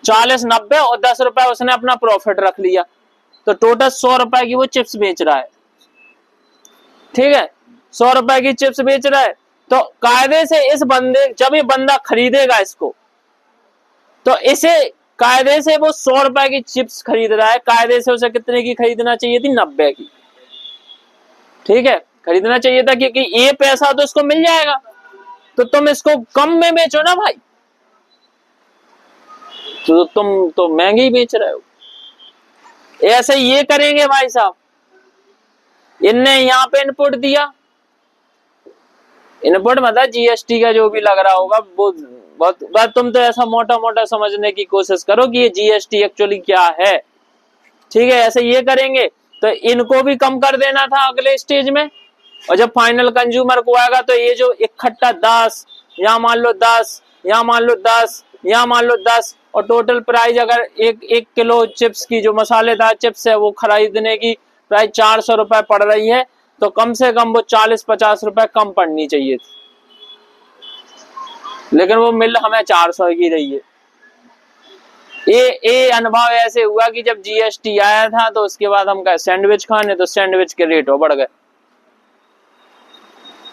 40-90, और 10 रुपए उसने अपना प्रॉफिट रख लिया, तो टोटल 100 रुपए की वो चिप्स बेच रहा है, ठीक है। 100 रुपए की चिप्स बेच रहा है, तो कायदे से इस बंदे, जब ये बंदा खरीदेगा इसको, तो इसे कायदे से वो 100 रुपए की चिप्स खरीद रहा है, कायदे से उसे कितने की खरीदना चाहिए थी? 90 की। ठीक है, खरीदना चाहिए था, क्योंकि ये पैसा तो इसको मिल जाएगा। तो तुम इसको कम में बेचो ना भाई, तो तुम तो महंगी बेच रहे हो। ऐसे ये करेंगे भाई साहब, इनने यहाँ पे इनपुट दिया, इनपुट मतलब जीएसटी का जो भी लग रहा होगा वो बहुत तुम तो ऐसा मोटा मोटा समझने की कोशिश करो कि ये जीएसटी एक्चुअली क्या है। ठीक है, ऐसे ये करेंगे तो इनको भी कम कर देना था अगले स्टेज में, और जब फाइनल कंज्यूमर को आएगा तो ये जो इकट्ठा 10, यहाँ मान लो 10, यहाँ मान लो 10, यहाँ मान लो 10, और टोटल प्राइस अगर एक किलो चिप्स की, जो मसालेदार चिप्स है, वो खरीदने की प्राइस 400 रुपए पड़ रही है, तो कम से कम वो 40-50 रुपए कम पड़नी चाहिए थी, लेकिन वो मिल हमें 400 की रही है। ये अनुभव ऐसे हुआ कि जब जीएसटी आया था तो उसके बाद हम कहे सैंडविच खाने, तो सैंडविच के रेट बढ़ गए।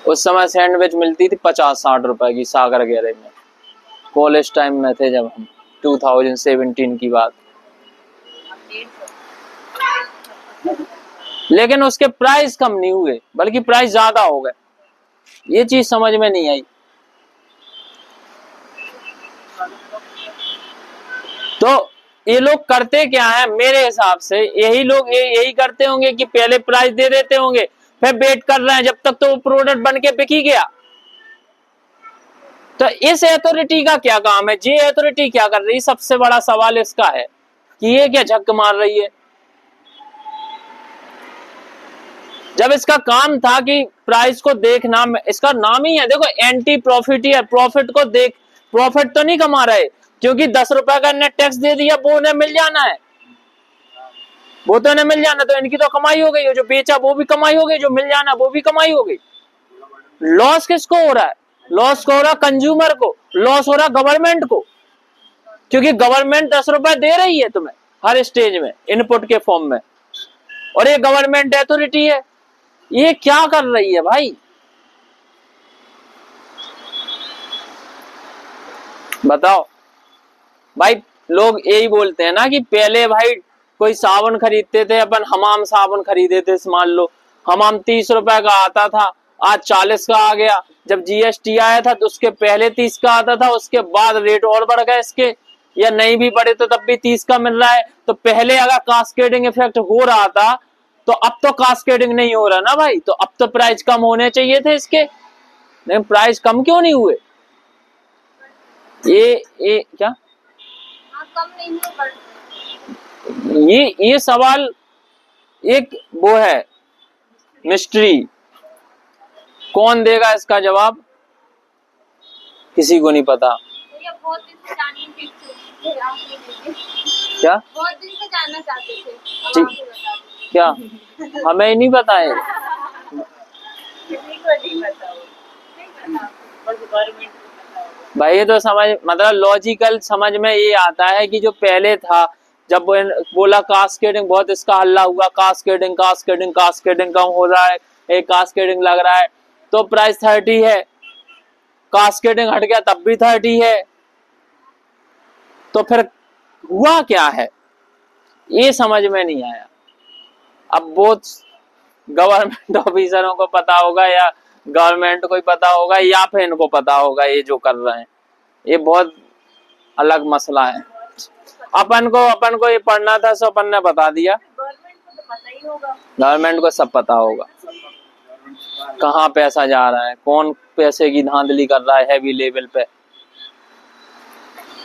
उस समय सैंडविच मिलती थी 50-60 रुपए की सागर गैरेज में, कॉलेज टाइम में थे जब हम, 2017 की बात। लेकिन उसके प्राइस कम नहीं हुए, बल्कि प्राइस ज्यादा हो गए। ये चीज समझ में नहीं आई। तो ये लोग करते क्या है, मेरे हिसाब से यही लोग यही करते होंगे कि पहले प्राइस दे देते होंगे, फिर वेट कर रहे हैं जब तक तो वो प्रोडक्ट बन के बिक ही गया। तो इस अथॉरिटी का क्या काम है? ये अथॉरिटी क्या कर रही है? सबसे बड़ा सवाल इसका है कि ये क्या झक मार रही है, जब इसका काम था कि प्राइस को देखना। इसका नाम ही है, देखो, एंटी प्रॉफिट ही है। प्रॉफिट को देख, प्रॉफिट तो नहीं कमा रहे, क्योंकि 10 रुपए का इन्हें टैक्स दे दिया, वो उन्हें मिल जाना है, वो तो इन्हें मिल जाना, तो इनकी तो कमाई हो गई, जो बेचा वो भी कमाई हो गई, जो मिल जाना वो भी कमाई हो गई। लॉस किसको हो रहा है? लॉस को हो रहा कंज्यूमर को, लॉस हो रहा गवर्नमेंट को, क्योंकि गवर्नमेंट 10 रुपए दे रही है तुम्हें हर स्टेज में इनपुट के फॉर्म में, और ये गवर्नमेंट अथॉरिटी है, ये क्या कर रही है भाई? बताओ भाई। लोग यही बोलते हैं ना कि पहले भाई कोई साबुन खरीदते थे अपन, हमाम साबुन खरीदे थे, मान लो हमाम 30 रुपए का आता था, आज 40 का आ गया। जब जीएसटी आया था तो उसके पहले 30 का आता था, उसके बाद रेट और बढ़ गए इसके, या नहीं भी बढ़े तो तब भी 30 का मिल रहा है। तो पहले अगर कास्केडिंग इफेक्ट हो रहा था, तो अब तो कास्केडिंग नहीं हो रहा ना भाई, तो अब तो प्राइस कम होने चाहिए थे इसके, लेकिन प्राइस कम क्यों नहीं हुए? ये क्या कम नहीं हुए, ये सवाल एक वो है मिस्ट्री। कौन देगा इसका जवाब? किसी को नहीं पता। ये बहुत दिन से जानने की इच्छा थी, आप नहीं देंगे। क्या? बहुत दिन से जानना चाहते थे, अब जी। आप ही बता दीजिए। क्या? हमें नहीं पता है। किसी को नहीं पता हो, नहीं पता, बस गवर्नमेंट को पता होगा। भाई ये तो समझ, मतलब लॉजिकल समझ में ये आता है कि जो पहले था, जब बोला कास्केडिंग, बहुत इसका हल्ला हुआ, कास्केडिंग कास्केडिंग कास्केडिंग कम हो रहा है, एक कास्केडिंग लग रहा है, तो प्राइस 30 है, कास्केडिंग हट गया तब भी 30 है, तो फिर हुआ क्या है ये समझ में नहीं आया। अब वो गवर्नमेंट ऑफिसरों को पता होगा, या गवर्नमेंट को ही पता होगा, या फिर इनको पता होगा ये जो कर रहे हैं, ये बहुत अलग मसला है। अपन को ये पढ़ना था, सो अपन ने बता दिया। गवर्नमेंट को तो पता ही होगा, गवर्नमेंट को सब पता होगा कहाँ पैसा जा रहा है, कौन पैसे की धांधली कर रहा है हैवी लेवल पे।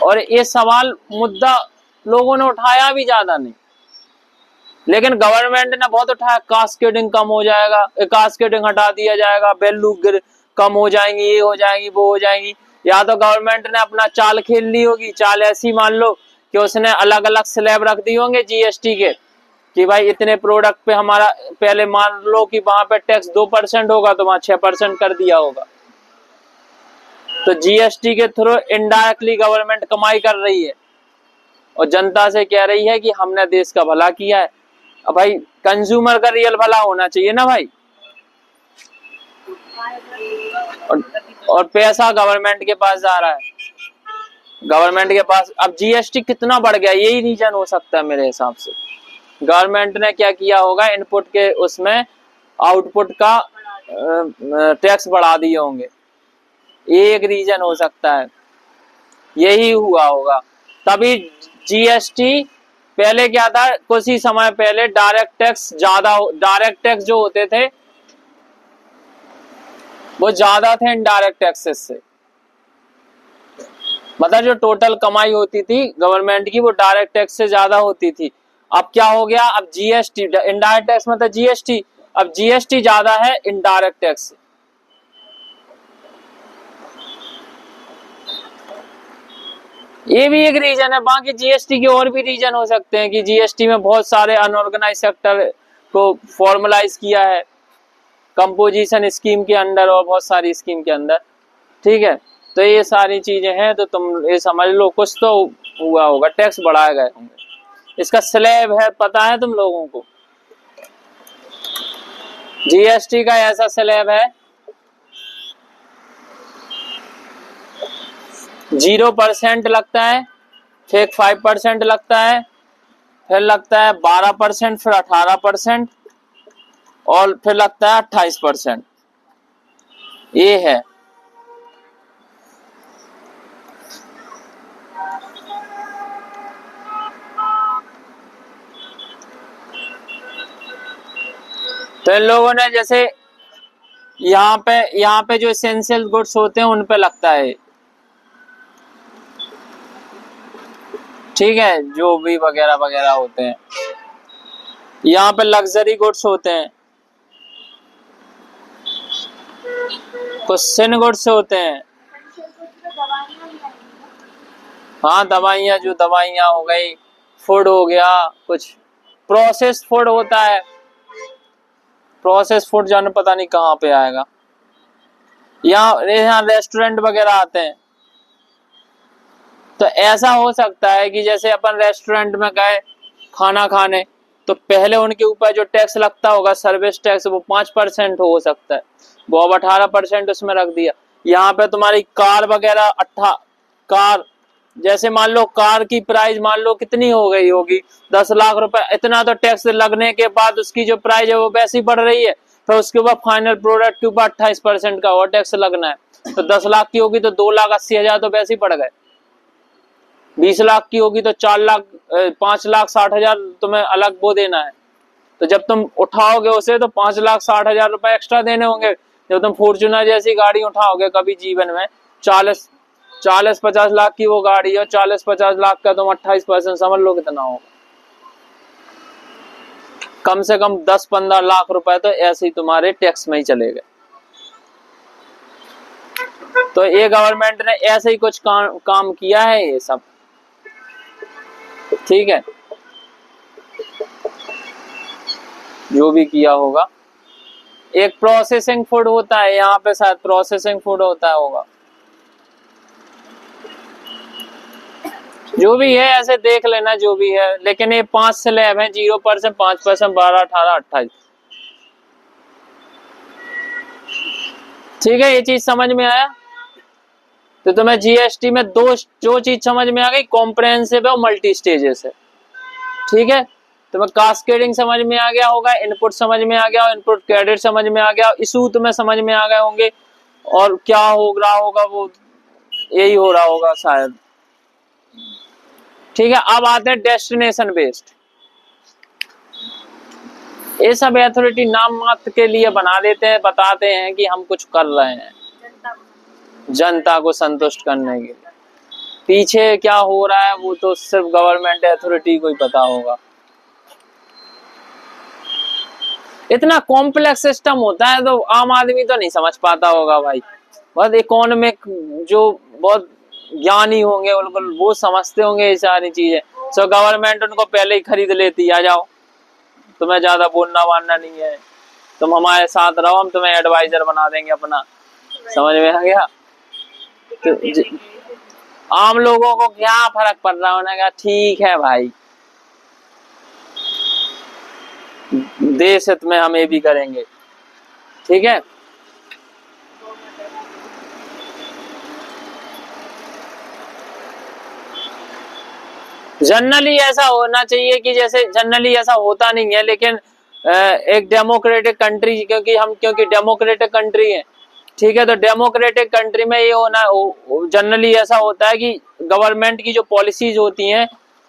और ये सवाल मुद्दा लोगों ने उठाया भी ज्यादा नहीं, लेकिन गवर्नमेंट ने बहुत उठाया, कास्केडिंग कम हो जाएगा, कास्केडिंग हटा दिया जाएगा, वैल्यू कम हो जाएंगी, ये हो जाएंगी, वो हो जाएंगी। या तो गवर्नमेंट ने अपना चाल खेल ली होगी, चाल ऐसी मान लो कि उसने अलग अलग स्लैब रख दिए होंगे जीएसटी के, कि भाई इतने प्रोडक्ट पे हमारा, पहले मान लो कि वहां पे टैक्स 2% होगा, तो वहां 6% कर दिया होगा। तो जीएसटी के थ्रू इनडायरेक्टली गवर्नमेंट कमाई कर रही है, और जनता से कह रही है कि हमने देश का भला किया है। अब भाई कंज्यूमर का रियल भला होना चाहिए ना भाई। और पैसा गवर्नमेंट के पास जा रहा है, गवर्नमेंट के पास। अब जीएसटी कितना बढ़ गया, यही रीजन हो सकता है मेरे हिसाब से। गवर्नमेंट ने क्या किया होगा, इनपुट के उसमें आउटपुट का टैक्स बढ़ा दिए होंगे, ये एक रीजन हो सकता है, यही हुआ होगा। तभी जीएसटी, पहले क्या था, कुछ ही समय पहले डायरेक्ट टैक्स जो होते थे वो ज्यादा थे इनडायरेक्ट टैक्सेस से। मतलब जो टोटल कमाई होती थी गवर्नमेंट की वो डायरेक्ट टैक्स से ज्यादा होती थी। अब क्या हो गया, अब जीएसटी, इनडायरेक्ट टैक्स मतलब जीएसटी, अब जीएसटी ज्यादा है इनडायरेक्ट टैक्स से। ये भी एक रीजन है। बाकी जीएसटी के और भी रीजन हो सकते हैं कि जीएसटी में बहुत सारे अनऑर्गेनाइज सेक्टर को फॉर्मलाइज किया है कंपोजिशन स्कीम के अंदर और बहुत सारी स्कीम के अंदर, ठीक है। तो ये सारी चीजें हैं, तो तुम ये समझ लो कुछ तो हुआ होगा, टैक्स बढ़ाए गए होंगे। इसका स्लैब है, पता है तुम लोगों को, जीएसटी का ऐसा स्लैब है 0% लगता है, फिर 5% लगता है, फिर लगता है 12%, फिर 18% और फिर लगता है 28%। ये है। तो इन लोगों ने जैसे यहाँ पे जो एसेंशियल गुड्स होते हैं उन पे लगता है, ठीक है, जो भी वगैरह वगैरह होते हैं। यहाँ पे लग्जरी गुड्स होते हैं, कुछ सिन गुड्स होते हैं। हाँ, दवाइयाँ, जो दवाइयाँ हो गई, फूड हो गया, कुछ प्रोसेस्ड फूड होता है। प्रोसेस फूड जाने पता नहीं कहाँ पे आएगा। यहाँ रेस्टोरेंट वगैरह आते हैं, तो ऐसा हो सकता है कि जैसे अपन रेस्टोरेंट में गए खाना खाने, तो पहले उनके ऊपर जो टैक्स लगता होगा सर्विस टैक्स, वो 5% हो सकता है, वो अब 18% उसमें रख दिया। यहाँ पे तुम्हारी कार वगैरह कार, जैसे मान लो कार की प्राइस मान लो कितनी हो गई होगी, 10 लाख रुपए, इतना तो टैक्स लगने के बाद उसकी जो प्राइस है वो वैसी बढ़ रही है, फिर उसके ऊपर फाइनल प्रोडक्ट के ऊपर 28% का और टैक्स लगना है। तो 10 लाख की होगी तो 2,80,000 तो वैसे ही पड़ गए, 20 लाख की होगी तो 5,60,000 तुम्हें अलग वो देना है। तो जब तुम उठाओगे उसे तो 5,60,000 रुपए एक्स्ट्रा देने होंगे। जब तुम फॉर्च्यूनर जैसी गाड़ी उठाओगे कभी जीवन में, 40-50 लाख की वो गाड़ी है, 40-50 लाख का तुम 28% समझ लो कितना होगा, कम से कम 10-15 लाख रुपए तो ऐसे ही तुम्हारे टैक्स में ही चले गए। तो ये गवर्नमेंट ने ऐसे ही कुछ काम किया है ये सब, ठीक है, जो भी किया होगा। एक प्रोसेसिंग फूड होता है, यहाँ पे शायद प्रोसेसिंग फूड होता होगा, जो भी है ऐसे देख लेना जो भी है। लेकिन ये 5 स्लैब है, 0%, 5%, 12, 18, 28, ठीक है। ये चीज समझ में आया? तो तुम्हें जीएसटी में जो चीज समझ में आ गई, कॉम्प्रहेंसिव है और मल्टी स्टेजेस है, ठीक है। तुम्हें कास्केडिंग समझ में आ गया होगा, इनपुट समझ में आ गया, इनपुट क्रेडिट समझ में आ गया, इशू तुम्हें समझ में आ गए होंगे, और क्या हो रहा होगा वो यही हो रहा होगा शायद, ठीक है। अब आते हैं डेस्टिनेशन बेस्ड। ये सब अथॉरिटी नाम मात्र के लिए बना देते हैं, बताते हैं कि हम कुछ कर रहे हैं जनता को संतुष्ट करने के लिए। पीछे क्या हो रहा है वो तो सिर्फ गवर्नमेंट अथॉरिटी को ही पता होगा। इतना कॉम्प्लेक्स सिस्टम होता है तो आम आदमी तो नहीं समझ पाता होगा भाई, बहुत इकोनॉमिक जो बहुत ज्ञानी होंगे बिल्कुल वो समझते होंगे ये सारी चीजें। सो गवर्नमेंट उनको पहले ही खरीद लेती, आ जाओ, तुम्हें ज्यादा बोलना वालना नहीं है, तुम हमारे साथ रहो, हम तुम्हें एडवाइजर बना देंगे अपना। समझ में आ गया? तो आम लोगों को क्या फर्क पड़ रहा है, उन्होंने कहा ठीक है भाई, देश हित में हम ये भी करेंगे, ठीक है। जनरली ऐसा होना चाहिए कि जैसे जनरली ऐसा होता नहीं है, लेकिन एक डेमोक्रेटिक कंट्री, क्योंकि डेमोक्रेटिक कंट्री है, ठीक है, तो डेमोक्रेटिक कंट्री में ये होना जनरली ऐसा होता है कि गवर्नमेंट की जो पॉलिसीज होती हैं,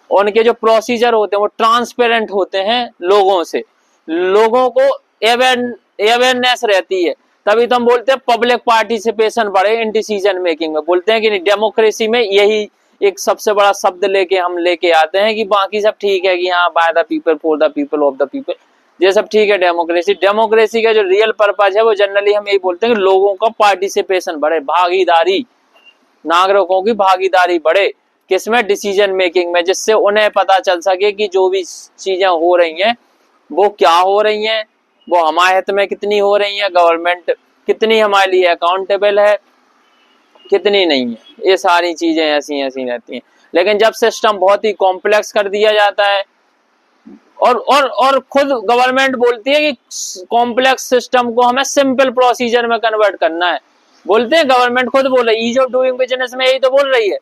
उनके जो प्रोसीजर होते हैं वो ट्रांसपेरेंट होते हैं लोगों से, लोगों को अवेयरनेस रहती है, तभी तो हम बोलते हैं पब्लिक पार्टिसिपेशन बढ़े इन डिसीजन मेकिंग में। बोलते हैं कि डेमोक्रेसी में यही एक सबसे बड़ा शब्द लेके आते हैं कि बाकी सब ठीक है कि हाँ, by the people for the people of the people, ये सब ठीक है। डेमोक्रेसी का जो रियल पर्पज है वो जनरली हम यही बोलते हैं कि लोगों का पार्टिसिपेशन बढ़े, भागीदारी, नागरिकों की भागीदारी बढ़े, किसमें, डिसीजन मेकिंग में, जिससे उन्हें पता चल सके कि जो भी चीजें हो रही हैं वो क्या हो रही हैं, वो हमारे हित में कितनी हो रही है, गवर्नमेंट कितनी हमारे लिए अकाउंटेबल है, कितनी नहीं है, ये सारी चीजें ऐसी रहती हैं। लेकिन जब सिस्टम बहुत ही कॉम्प्लेक्स कर दिया जाता है, और खुद गवर्नमेंट बोलती है कि कॉम्प्लेक्स सिस्टम को हमें सिंपल प्रोसीजर में कन्वर्ट करना है, बोलते हैं, गवर्नमेंट खुद बोल रही है, ईज ऑफ डूइंग बिजनेस में यही तो बोल रही है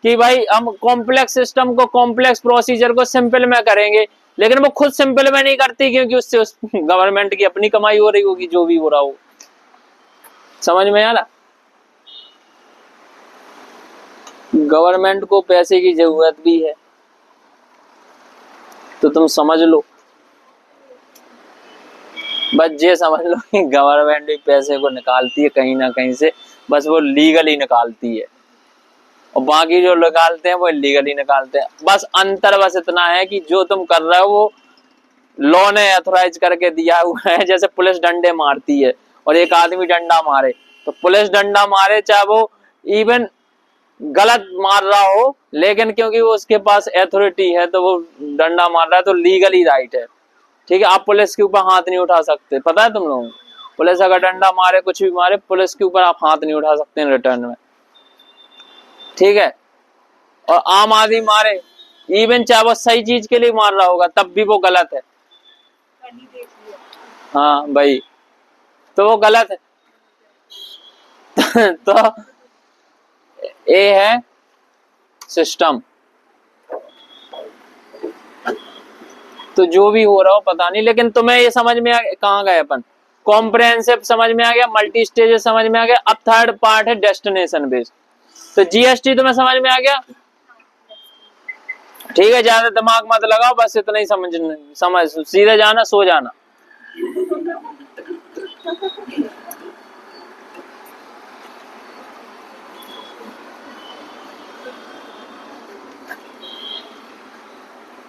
कि भाई हम कॉम्प्लेक्स सिस्टम को, कॉम्प्लेक्स प्रोसीजर को सिंपल में करेंगे, लेकिन वो खुद सिंपल में नहीं करती, क्योंकि उससे गवर्नमेंट की अपनी कमाई हो रही होगी, जो भी हो रहा हो। समझ में आ रहा? गवर्नमेंट को पैसे की जरूरत भी है, तो तुम समझ लो, बस ये समझ लो कि गवर्नमेंट भी पैसे को निकालती है कहीं ना कहीं से, बस वो लीगली निकालती है, और बाकी जो निकालते हैं वो इलीगली निकालते हैं। बस अंतर बस इतना है कि जो तुम कर रहे हो वो लॉ ने ऑथराइज करके दिया हुआ है। जैसे पुलिस डंडे मारती है और एक आदमी डंडा मारे, तो पुलिस डंडा मारे चाहे वो इवन गलत मार रहा हो, लेकिन क्योंकि वो उसके पास अथॉरिटी है तो वो डंडा मार रहा है, तो लीगली राइट है, ठीक है। आप पुलिस के ऊपर हाथ नहीं उठा सकते, पता है तुम लोगों को, पुलिस अगर डंडा मारे, कुछ भी मारे, पुलिस के ऊपर आप हाथ नहीं उठा सकते हैं रिटर्न में, ठीक है। और आम आदमी मारे, इवन चाहे वो सही चीज के लिए मार रहा होगा, तब भी वो गलत है। हाँ भाई, तो वो गलत है। तो ये है सिस्टम। तो जो भी हो रहा हो पता नहीं, लेकिन तुम्हें ये समझ में आ गया, कहाँ गए अपन, कॉम्प्रहेंसिव समझ में आ गया, मल्टी स्टेजेस समझ में आ गया। अब थर्ड पार्ट है डेस्टिनेशन बेस्ड। तो जीएसटी तुम्हें समझ में आ गया, ठीक है, ज्यादा दिमाग मत लगाओ, बस इतना ही समझ सीधे जाना, सो जाना।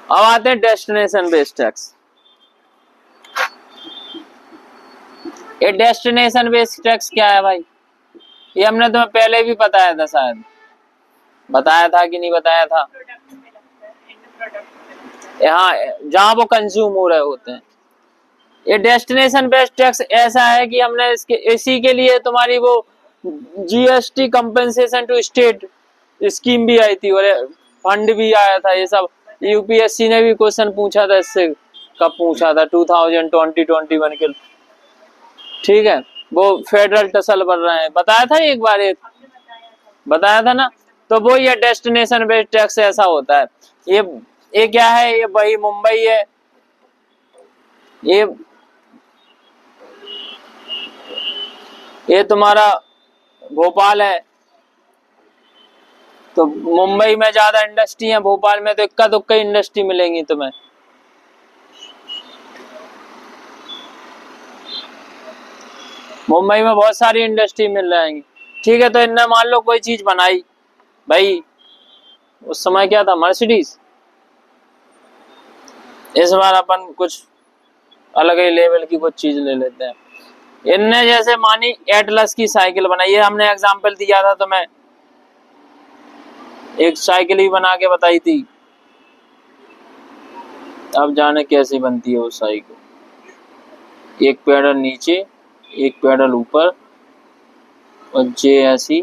अब आते हैं डेस्टिनेशन बेस्ड टैक्स। ये डेस्टिनेशन बेस्ड टैक्स क्या है भाई? ये हमने तुम्हें पहले भी बताया था, शायद बताया था कि नहीं बताया था। हाँ, जहां वो कंज्यूम हो रहे होते हैं। ये डेस्टिनेशन बेस्ड टैक्स ऐसा है कि हमने इसी के लिए तुम्हारी वो GST compensation to state scheme भी आई थी, और फंड भी आया था। ये सब यूपीएससी ने भी क्वेश्चन पूछा था इससे, कब पूछा था, 2020-21 के, ठीक है। वो फेडरल टसल बन रहे हैं, बताया था एक बार, ये बताया था ना। तो वो ये डेस्टिनेशन बेस्ड टैक्स ऐसा होता है। ये क्या है, ये वही मुंबई है, ये तुम्हारा भोपाल है। तो मुंबई में ज्यादा इंडस्ट्री है, भोपाल में तो इक्का दुक्का इंडस्ट्री मिलेंगी तुम्हें। मुंबई में बहुत सारी इंडस्ट्री मिल जाएंगी, ठीक है। तो इनने मान लो कोई चीज बनाई भाई, उस समय क्या था, मर्सिडीज। इस बार अपन कुछ अलग ही लेवल की कुछ चीज ले लेते हैं। इनने जैसे मानी एटलस की साइकिल बनाई है, हमने एग्जांपल दिया था तुम्हें, एक साइकिल ही बना के बताई थी। अब जाने कैसे बनती है वो साइकिल, एक पैडल नीचे, एक पैडल ऊपर, और जे ऐसी,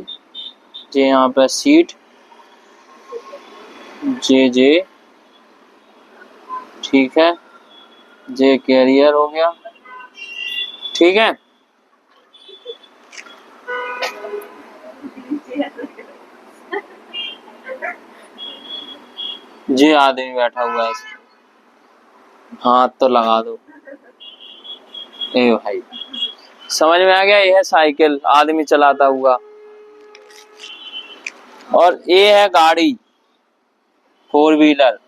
जे यहाँ पे सीट, जे ठीक है, जे कैरियर हो गया, ठीक है। जी आदमी बैठा हुआ है, हाथ तो लगा दो। ए भाई समझ में आ गया, ये है साइकिल, आदमी चलाता हुआ। और ये है गाड़ी, 4 व्हीलर।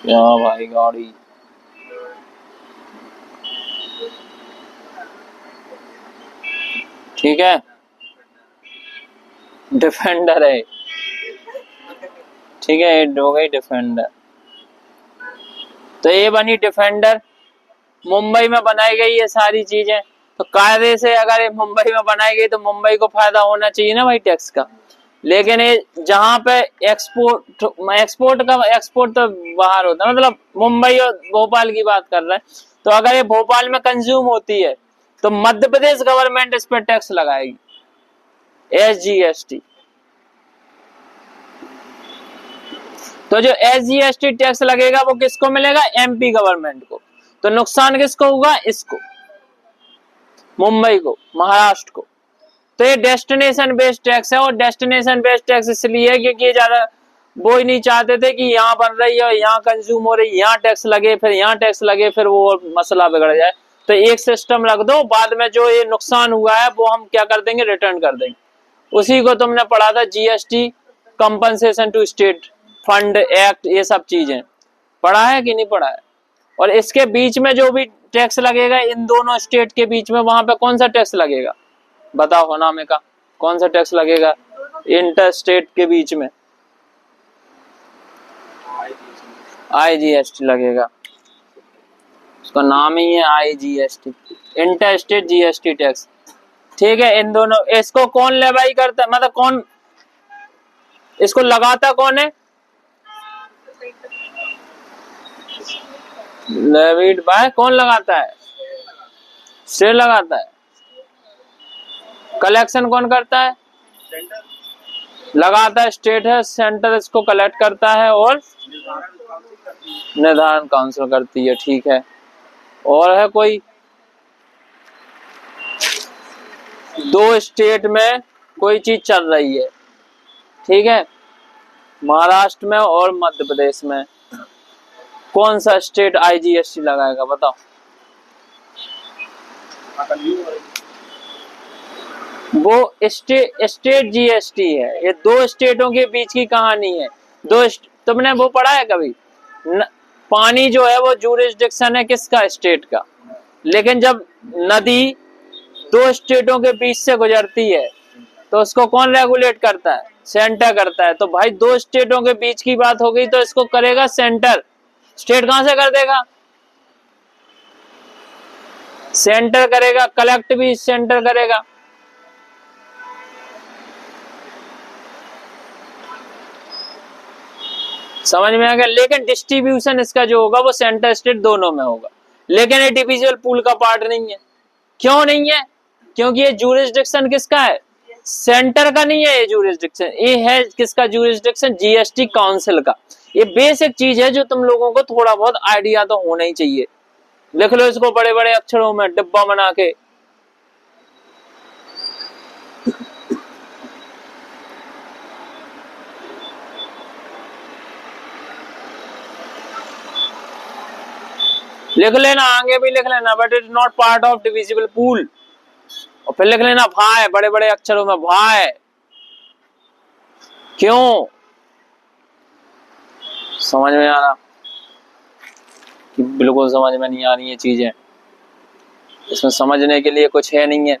क्या भाई गाड़ी, ठीक है। डिफेंडर है, ठीक है, ये हो गई डिफेंडर। तो ये बनी डिफेंडर, मुंबई में बनाई गई ये सारी चीजें। तो कायदे से अगर ये मुंबई में बनाई गई तो मुंबई को फायदा होना चाहिए ना भाई टैक्स का। लेकिन ये जहाँ पे एक्सपोर्ट तो बाहर होता है, मतलब मुंबई और भोपाल की बात कर रहे हैं। तो अगर ये भोपाल में कंज्यूम होती है तो मध्य प्रदेश गवर्नमेंट इस पर टैक्स लगाएगी, SGST। तो जो SGST टैक्स लगेगा वो किसको मिलेगा, MP गवर्नमेंट को। तो नुकसान किसको होगा, इसको, मुंबई को, महाराष्ट्र को। तो ये डेस्टिनेशन बेस्ड टैक्स है, और डेस्टिनेशन बेस्ड टैक्स इसलिए है क्योंकि ज्यादा वो ही नहीं चाहते थे कि यहाँ बन रही है, यहाँ कंज्यूम हो रही है, यहाँ टैक्स लगे, फिर यहाँ टैक्स लगे, फिर वो मसला बिगड़ जाए। तो एक सिस्टम रख दो, बाद में जो ये नुकसान हुआ है वो हम क्या कर देंगे, रिटर्न कर देंगे। उसी को तुमने पढ़ा था, GST compensation to state fund act, ये सब चीजें पढ़ा है कि नहीं पढ़ा है। और इसके बीच में जो भी टैक्स लगेगा इन दोनों स्टेट के बीच में, वहां पे कौन सा टैक्स लगेगा, बताओ होनामे का, कौन सा टैक्स लगेगा इंटर स्टेट के बीच में, IGST लगेगा। उसका नाम ही है IGST, inter state GST tax, ठीक है। इन दोनों, इसको कौन लेवाई करता है, मतलब कौन इसको लगाता, कौन है, लेविड बाय, कौन लगाता है, स्टेट लगाता है। कलेक्शन कौन करता है, लगाता है स्टेट है, सेंटर इसको कलेक्ट करता है और निर्धारण काउंसिल करती है, ठीक है। और है कोई, 2 स्टेट में कोई चीज चल रही है, ठीक है, महाराष्ट्र में और मध्य प्रदेश में, कौन सा स्टेट IGST लगाएगा, बताओ। वो स्टेट GST है, ये 2 स्टेटों के बीच की कहानी है। तुमने वो पढ़ा है कभी, पानी जो है वो जूरिसडिक्शन है किसका, स्टेट का। लेकिन जब नदी 2 स्टेटों के बीच से गुजरती है तो उसको कौन रेगुलेट करता है, सेंटर करता है। तो भाई 2 स्टेटों के बीच की बात हो गई तो इसको करेगा सेंटर, स्टेट कहां से कर देगा, सेंटर करेगा, कलेक्ट भी सेंटर करेगा। समझ में आ गया। लेकिन डिस्ट्रीब्यूशन इसका जो होगा वो सेंटर स्टेट दोनों में होगा, लेकिन ये डिविजिबल पूल का पार्ट नहीं है। क्यों नहीं है, क्योंकि ये जूरिसडिक्शन किसका है, सेंटर का नहीं है। ये जूरिसडिक्शन ये है किसका, जूरिसडिक्शन GST काउंसिल का। ये बेसिक चीज है जो तुम लोगों को थोड़ा बहुत आइडिया तो होना ही चाहिए। लिख लो इसको बड़े बड़े अक्षरों में डिब्बा बना के। लिख लेना, आगे भी लिख लेना, but it not part of divisible pool. और फिर लिख लेना भाई, बड़े बड़े अक्षरों में भाई। क्यों, समझ में आ रहा कि बिल्कुल समझ में नहीं आ रही ये चीजें, इसमें समझने के लिए कुछ है नहीं है।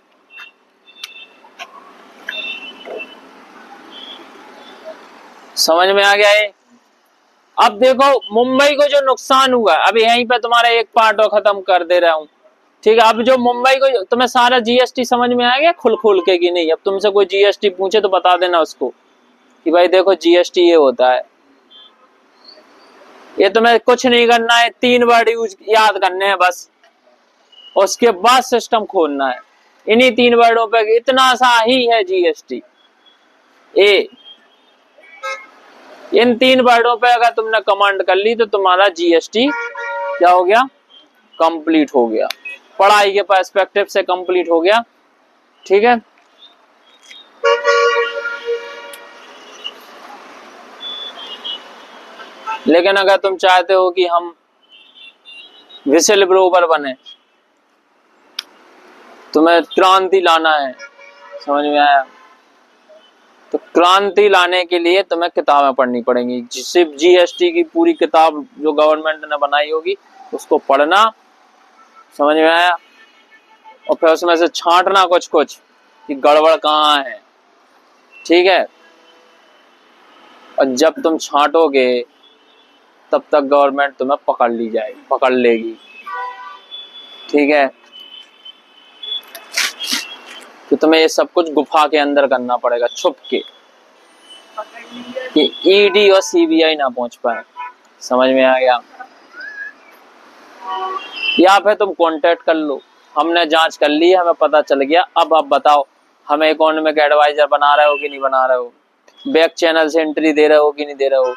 समझ में आ गया है। अब देखो मुंबई को जो नुकसान हुआ, अब यहीं पे तुम्हारा एक पार्ट और खत्म कर दे रहा हूं, ठीक है। अब जो मुंबई को, तुम्हें सारा GST समझ में आ गया खुल के कि नहीं। अब तुमसे कोई GST पूछे तो बता देना उसको कि भाई देखो GST ये होता है। ये तुम्हें कुछ नहीं करना है, 3 वर्ड याद करने हैं बस, उसके बाद सिस्टम खोलना है। इन्हीं 3 वर्डों पे, इतना सा ही है GST। इन 3 वर्डों पे अगर तुमने कमांड कर ली तो तुम्हारा GST क्या हो गया, कंप्लीट हो गया। पढ़ाई के पर्सपेक्टिव से कंप्लीट हो गया। ठीक है। लेकिन अगर तुम चाहते हो कि हम विसिल ब्लोवर बने, तुम्हें क्रांति लाना है, समझ में आया, तो क्रांति लाने के लिए तुम्हें किताबें पढ़नी पड़ेंगी। सिर्फ जीएसटी की पूरी किताब जो गवर्नमेंट ने बनाई होगी उसको पढ़ना, समझ में आया, और फिर उसमें से छांटना कुछ कुछ कि गड़बड़ कहाँ है, ठीक है। और जब तुम छांटोगे तब तक गवर्नमेंट तुम्हें पकड़ लेगी, ठीक है। तो तुम्हें ये सब कुछ गुफा के अंदर करना पड़ेगा, छुप के, कि ईडी और सीबीआई ना पहुंच पाए, समझ में आ गया। या फिर तुम कांटेक्ट कर लो, हमने जांच कर ली, हमें पता चल गया, अब आप बताओ हमें इकोनॉमिक एडवाइजर बना रहे हो कि नहीं बना रहे हो, बैक चैनल से एंट्री दे रहे हो कि नहीं दे रहे हो,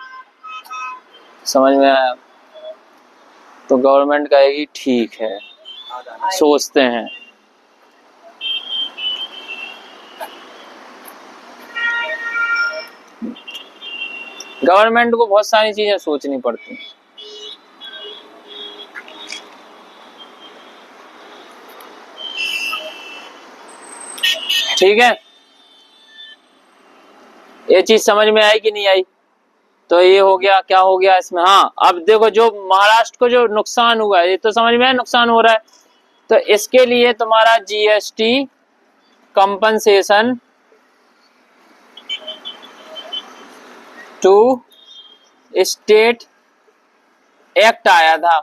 समझ में आया। तो गवर्नमेंट कहेगी ठीक है, सोचते हैं। गवर्नमेंट को बहुत सारी चीजें सोचनी पड़ती हैं, ठीक है। ये चीज समझ में आई कि नहीं आई? तो ये हो गया, क्या हो गया इसमें। हाँ, अब देखो जो महाराष्ट्र को जो नुकसान हुआ है, ये तो समझ में आया नुकसान हो रहा है, तो इसके लिए तुम्हारा GST compensation to state act आया था।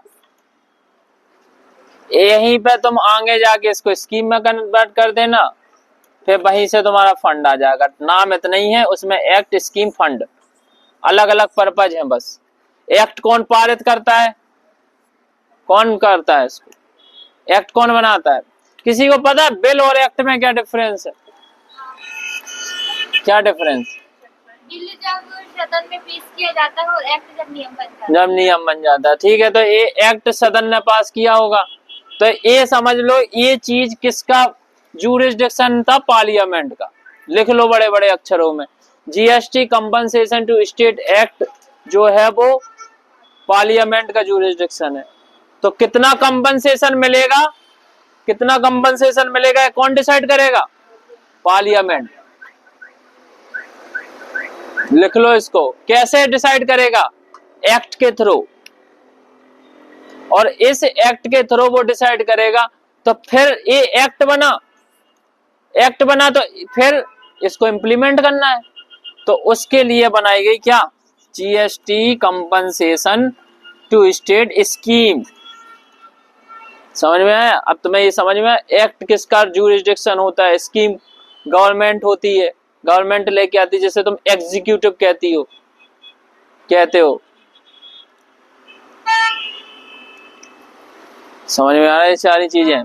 यहीं पे तुम आगे जाके इसको स्कीम में कन्वर्ट कर देना, फिर वहीं से तुम्हारा फंड आ जाएगा। नाम इतना ही है, उसमें एक्ट, स्कीम, फंड अलग अलग पर्पज है बस। एक्ट कौन पारित करता है, कौन करता है इसको, एक्ट कौन बनाता है? किसी को पता है बिल और एक्ट में क्या डिफरेंस है? क्या डिफरेंस? बिल जब सदन में पेश किया जाता है और एक्ट जब नियम बनता है। जब नियम बन जाता है, ठीक है। तो ये एक्ट सदन ने पास किया होगा, तो ये समझ लो ये चीज किसका जूरिसडिक्शन था? पार्लियामेंट का। लिख लो बड़े बड़े अक्षरों में, GST compensation to state act जो है वो पार्लियामेंट का जूरिसडिक्शन है। तो कितना कंपनसेशन मिलेगा, कितना कंपनसेशन मिलेगा, कौन डिसाइड करेगा? पार्लियामेंट। लिख लो इसको, कैसे डिसाइड करेगा? एक्ट के थ्रू, और इस एक्ट के थ्रू वो डिसाइड करेगा। तो फिर ये एक्ट बना तो फिर इसको इम्प्लीमेंट करना है, तो उसके लिए बनाई गई क्या? GST compensation to state scheme. समझ में आया? अब तुम्हें ये समझ में आया एक्ट किसका जूरिसडिक्शन होता है, स्कीम गवर्नमेंट होती है, गवर्नमेंट लेके आती है, जैसे तुम एग्जीक्यूटिव कहते हो। समझ में आ रहा है? ये सारी चीजें।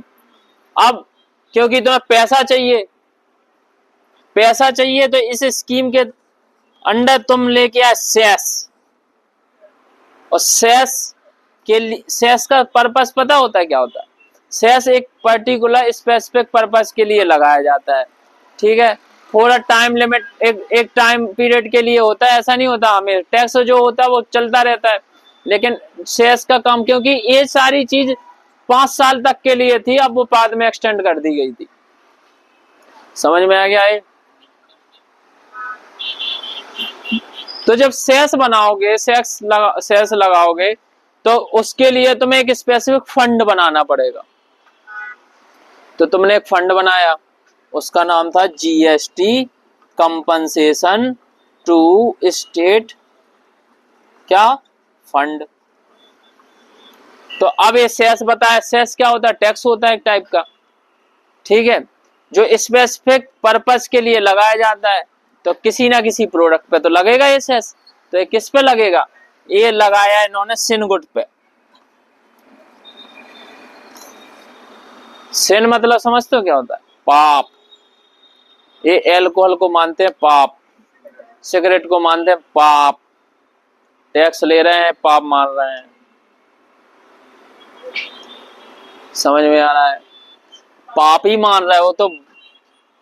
अब क्योंकि तुम्हें पैसा चाहिए तो इस स्कीम के अंडर तुम लेके आए सेस, और सेस का पर्पस पता होता है क्या होता है? सेस एक पर्टिकुलर स्पेसिफिक पर्पस के लिए लगाया जाता है, ठीक है। थोड़ा टाइम लिमिट, एक टाइम पीरियड के लिए होता है, ऐसा नहीं होता। हमें टैक्स जो होता है वो चलता रहता है, लेकिन सेस का काम, क्योंकि ये सारी चीज 5 साल तक के लिए थी, अब वो बाद में एक्सटेंड कर दी गई थी। समझ में आ गया है? तो जब सेस बनाओगे, सेस लगाओगे, तो उसके लिए तुम्हें एक स्पेसिफिक फंड बनाना पड़ेगा। तो तुमने एक फंड बनाया, उसका नाम था जीएसटी कंपनसेशन टू स्टेट क्या फंड। तो अब ये सेस बताया, सेस क्या होता है? टैक्स होता है एक टाइप का, ठीक है, जो स्पेसिफिक पर्पस के लिए लगाया जाता है। तो किसी ना किसी प्रोडक्ट पे तो लगेगा ये सेस। तो ये किस पे लगेगा? ये लगाया इन्होंने सिनगुड पे। सिन मतलब समझते हो क्या होता है? पाप। ये एल्कोहल को मानते हैं पाप, सिगरेट को मानते हैं पाप, टैक्स ले रहे हैं, पाप मान रहे हैं। समझ में आ रहा है? पाप ही मान रहा है वो तो,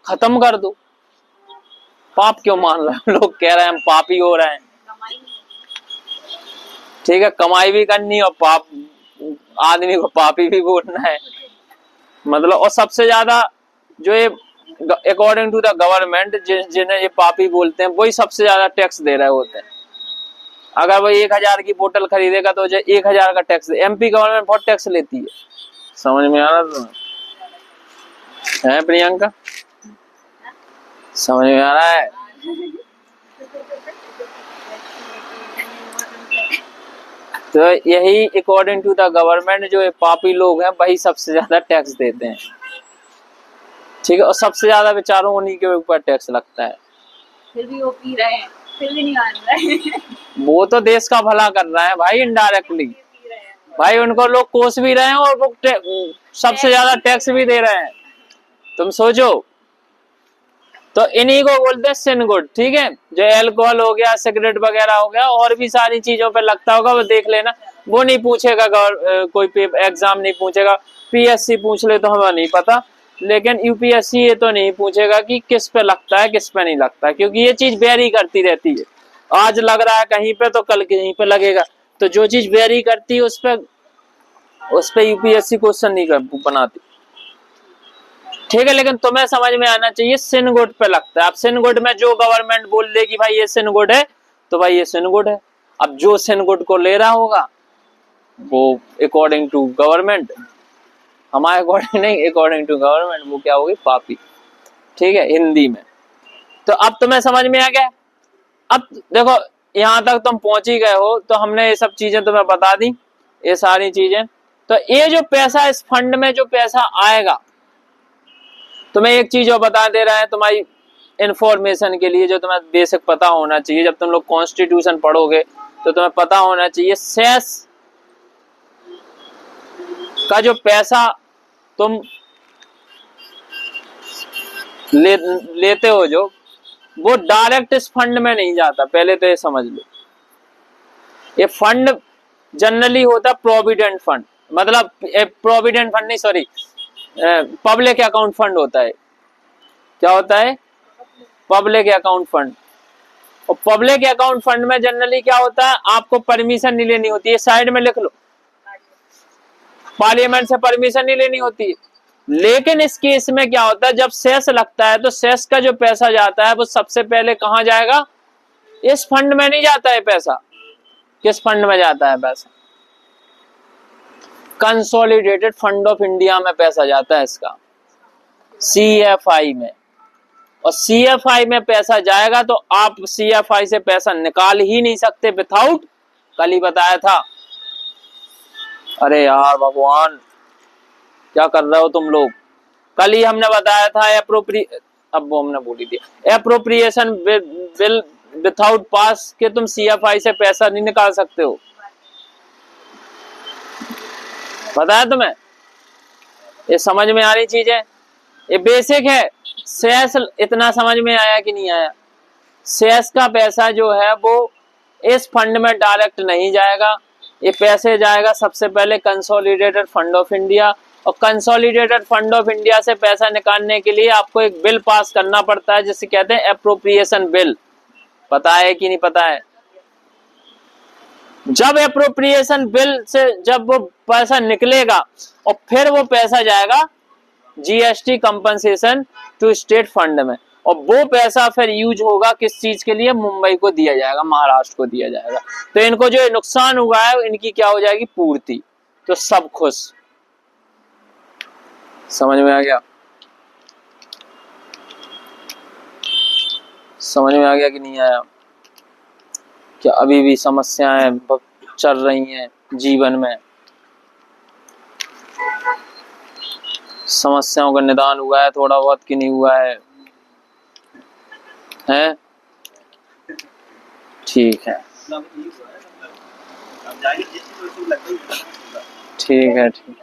खत्म कर दो। पाप क्यों मान रहे हैं? लोग कह रहे हैं हम पापी हो रहे हैं। कमाई नहीं। ठीक है, कमाई भी करनी और पाप, आदमी को पापी भी बोलना है मतलब। और सबसे ज्यादा जो ये अकॉर्डिंग टू द गवर्नमेंट जिन्हें ये पापी बोलते हैं, वही सबसे ज्यादा टैक्स दे रहे होते हैं। अगर वो 1000 की बोतल खरीदेगा तो जो 1000 का टैक्स दे। एमपी गवर्नमेंट बहुत टैक्स लेती है, समझ में आ रहा है प्रियंका? समझ में आ रहा है? तो यही अकॉर्डिंग टू द गवर्नमेंट जो पापी लोग हैं वही सबसे ज्यादा टैक्स देते हैं। ठीक है, और सबसे ज्यादा बेचारों उन्हीं के ऊपर टैक्स लगता है। फिर भी वो पी रहे हैं, फिर भी नहीं आ रहा है। वो तो देश का भला कर रहा है भाई, इनडायरेक्टली पी रहे हैं। भाई। उनको लोग कोस भी रहे हैं और वो सबसे ज्यादा टैक्स भी दे रहे हैं। तुम सोचो। तो इन्हीं को बोलते हैं सिन गुड। ठीक है, जो एल्कोहल हो गया, सिगरेट वगैरह हो गया, और भी सारी चीजों पे लगता होगा, वो देख लेना। वो नहीं पूछेगा, कोई एग्जाम नहीं पूछेगा। पीएससी पूछ ले तो हमें नहीं पता, लेकिन यूपीएससी ये तो नहीं पूछेगा कि किस पे लगता है किस पे नहीं लगता है, क्योंकि ये चीज वेरी करती रहती है। आज लग रहा है कहीं पे तो कल कहीं पे लगेगा। तो जो चीज वेरी करती है उस पे यूपीएससी क्वेश्चन नहीं बनाती। ठीक है, लेकिन तुम्हें समझ में आना चाहिए सिन गुड पे लगता है। अब सिन गुड में जो गवर्नमेंट बोल दे कि भाई ये सिन गुड है, तो भाई ये सिन गुड है। अब जो सिन गुड को ले रहा होगा वो अकॉर्डिंग टू गवर्नमेंट, हमारे अकॉर्डिंग नहीं, अकॉर्डिंग टू गवर्नमेंट वो क्या होगी? पापी। ठीक है, हिंदी में। तो अब तुम्हें समझ में आ गया। अब देखो यहां तक तुम पहुंच ही गए हो, तो हमने ये सब चीजें तुम्हें बता दी, ये सारी चीजें। तो ये जो पैसा, इस फंड में जो पैसा आएगा, तुम्हें एक चीज और बता दे रहा है तुम्हारी इंफॉर्मेशन के लिए, जो तुम्हें बेसिक पता होना चाहिए। जब तुम लोग कॉन्स्टिट्यूशन पढ़ोगे तो तुम्हें पता होना चाहिए, सेस का जो पैसा तुम लेते हो, जो वो डायरेक्ट इस फंड में नहीं जाता। पहले तो ये समझ लो, ये फंड जनरली होता प्रोविडेंट फंड, मतलब प्रोविडेंट फंड नहीं, सॉरी, पब्लिक अकाउंट फंड होता है। क्या होता है? Public account fund. और पब्लिक अकाउंट फंड में जनरली क्या होता है, आपको परमिशन नहीं लेनी होती है। साइड में लिख लो, पार्लियामेंट से परमिशन नहीं लेनी होती है। लेकिन इस केस में क्या होता है, जब सेस लगता है तो सेस का जो पैसा जाता है वो सबसे पहले कहां जाएगा? इस फंड में नहीं जाता है पैसा। किस फंड में जाता है पैसा? कंसोलिडेटेड फंड ऑफ इंडिया में पैसा जाता है इसका, सीएफआई में। और सीएफआई में पैसा जाएगा तो आप सीएफआई से पैसा निकाल ही नहीं सकते विथआउट, कल ही बताया था। अरे यार भगवान, क्या कर रहे हो तुम लोग? कल ही हमने बताया था अब वो हमने बोल ही दिया, एप्रोप्रिएशन बिल विथआउट पास के तुम सीएफआई से पैसा नहीं निकाल सकते हो। बताया तुम्हें? ये समझ में आ रही चीज है, ये बेसिक है। सेस इतना समझ में आया कि नहीं आया? सेस का पैसा जो है वो इस फंड में डायरेक्ट नहीं जाएगा, ये पैसे जाएगा सबसे पहले कंसोलिडेटेड फंड ऑफ इंडिया। और कंसोलिडेटेड फंड ऑफ इंडिया से पैसा निकालने के लिए आपको एक बिल पास करना पड़ता है, जिसे कहते हैं एप्रोप्रिएशन बिल। पता है कि नहीं पता है? जब एप्रोप्रिएशन बिल से जब वो पैसा निकलेगा और फिर वो पैसा जाएगा GST compensation to state fund में, और वो पैसा फिर यूज होगा किस चीज के लिए? मुंबई को दिया जाएगा, महाराष्ट्र को दिया जाएगा। तो इनको जो नुकसान हुआ है इनकी क्या हो जाएगी? पूर्ति। तो सब खुश। समझ में आ गया? समझ में आ गया कि नहीं आया? क्या अभी भी समस्याएं चल रही हैं जीवन में? समस्याओं का निदान हुआ है थोड़ा बहुत कि नहीं हुआ है? हैं? ठीक है, ठीक है, ठीक।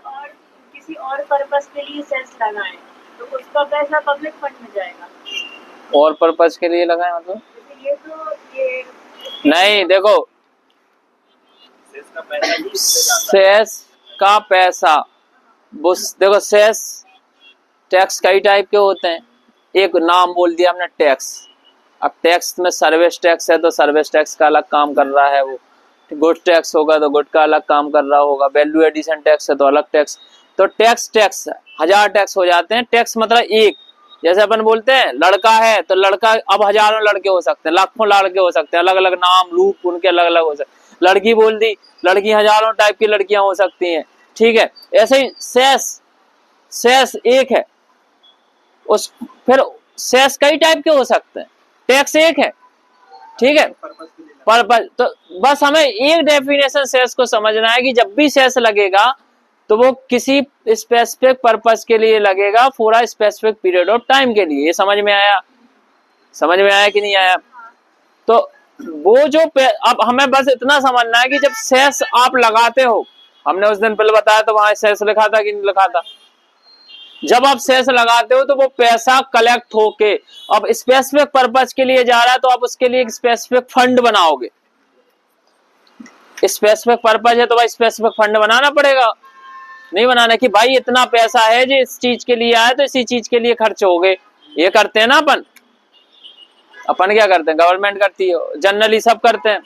किसी और पर्पस के लिए सेस लगाएं तो उसका पैसा पब्लिक फंड में जाएगा। और पर्पस के लिए लगाए मतलब? ये तो ये नहीं, देखो सेस का पैसा वो देखो, सेस टैक्स कई टाइप के होते हैं। एक नाम बोल दिया हमने टैक्स। अब टैक्स में सर्विस टैक्स है तो सर्विस टैक्स का अलग काम कर रहा है वो, गुड टैक्स होगा तो गुड का अलग काम कर रहा होगा, वैल्यू एडिशन टैक्स है तो अलग टैक्स। तो टैक्स 1000 टैक्स हो जाते हैं। टैक्स मतलब एक, जैसे अपन बोलते हैं लड़का है तो लड़का अब हजारों लड़के हो सकते हैं, लाखों लड़के हो सकते हैं, अलग अलग नाम रूप उनके अलग अलग हो सकते हैं। लड़की बोल दी, लड़की हजारों टाइप की लड़कियां हो सकती हैं, ठीक है। ऐसे ही सेस एक है, उस फिर सेस कई टाइप के हो सकते हैं, टैक्स एक है, ठीक है। पर्पस के लिए पर्पस तो बस हमें एक डेफिनेशन सेस को समझना है कि जब भी सेस लगेगा तो वो किसी स्पेसिफिक पर्पस के लिए लगेगा, for a specific period of time के लिए। ये समझ में आया? समझ में आया कि नहीं आया? तो वो जो अब हमें बस इतना समझना है कि जब सेस आप लगाते हो, हमने उस दिन पहले बताया तो वहां सेस लिखा था कि नहीं लिखा था, जब आप सेस लगाते हो तो वो पैसा कलेक्ट होके अब स्पेसिफिक पर्पस के लिए जा रहा है, तो आप उसके लिए एक स्पेसिफिक फंड बनाओगे। स्पेसिफिक पर्पस है तो भाई स्पेसिफिक फंड बनाना पड़ेगा, नहीं बनाना कि भाई इतना पैसा है जो इस चीज के लिए आया तो इसी चीज के लिए खर्च हो गए। ये करते हैं ना अपन क्या करते हैं, गवर्नमेंट करती है, जनरली सब करते हैं।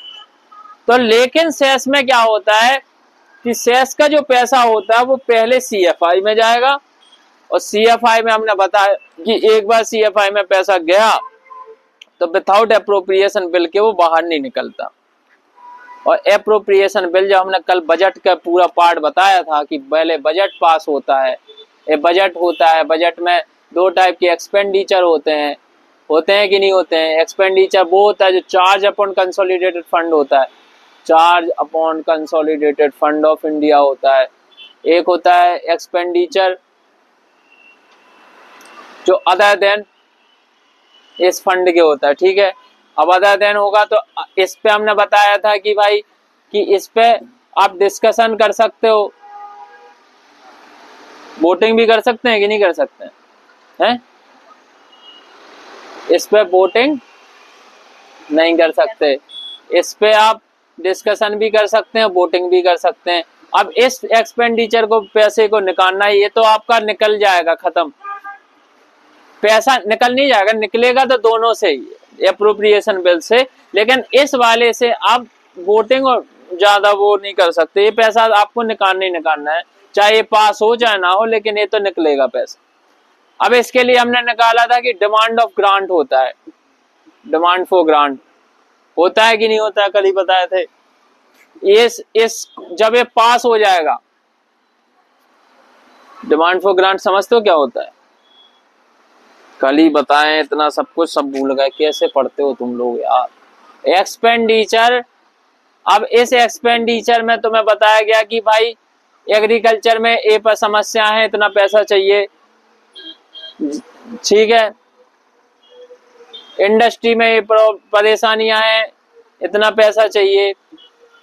तो लेकिन सेस में क्या होता है कि सेस का जो पैसा होता है वो पहले CFI में जाएगा, और CFI में हमने बताया कि एक बार CFI में पैसा गया तो विदाउट अप्रोप्रिएशन बिल के वो बाहर नहीं निकलता। और अप्रोप्रिएशन बिल, जब हमने कल बजट का पूरा पार्ट बताया था कि पहले बजट पास होता है, ये बजट होता है, बजट में 2 टाइप के एक्सपेंडिचर होते हैं कि नहीं होते हैं। एक्सपेंडिचर वो होता है जो चार्ज अपॉन कंसोलिडेटेड फंड होता है, charge upon consolidated fund of India होता है। एक होता है एक्सपेंडिचर जो अदर देन इस फंड के होता है, ठीक है। अब अदर देन होगा तो इस पे हमने बताया था कि भाई कि इस पे आप डिस्कशन कर सकते हो, वोटिंग भी कर सकते हैं कि नहीं कर सकते हैं? इस पे वोटिंग नहीं कर सकते, इस पे आप डिस्कशन भी कर सकते हैं, वोटिंग भी कर सकते हैं। अब इस एक्सपेंडिचर को, पैसे को निकालना है, ये तो आपका निकल जाएगा, खत्म, पैसा निकल नहीं जाएगा, निकलेगा तो दोनों से ही, एप्रोप्रिएशन बिल से। लेकिन इस वाले से आप वोटिंग और ज्यादा वो नहीं कर सकते, ये पैसा आपको निकालना ही निकालना है, चाहे ये पास हो चाहे ना हो, लेकिन ये तो निकलेगा पैसा। अब इसके लिए हमने निकाला था कि डिमांड ऑफ ग्रांट होता है, डिमांड फॉर ग्रांट होता है कि नहीं होता है, कल ही बताए थे। इस जब ये पास हो जाएगा, डिमांड फॉर ग्रांट समझते हो क्या होता है? कल ही बताएं, इतना सब कुछ सब भूल गए, कैसे पढ़ते हो तुम लोग यार। एक्सपेंडिचर, अब इस एक्सपेंडिचर में तुम्हें बताया गया कि भाई एग्रीकल्चर में ए पर समस्या है, इतना पैसा चाहिए, ठीक है। इंडस्ट्री में परेशानियां हैं, इतना पैसा चाहिए।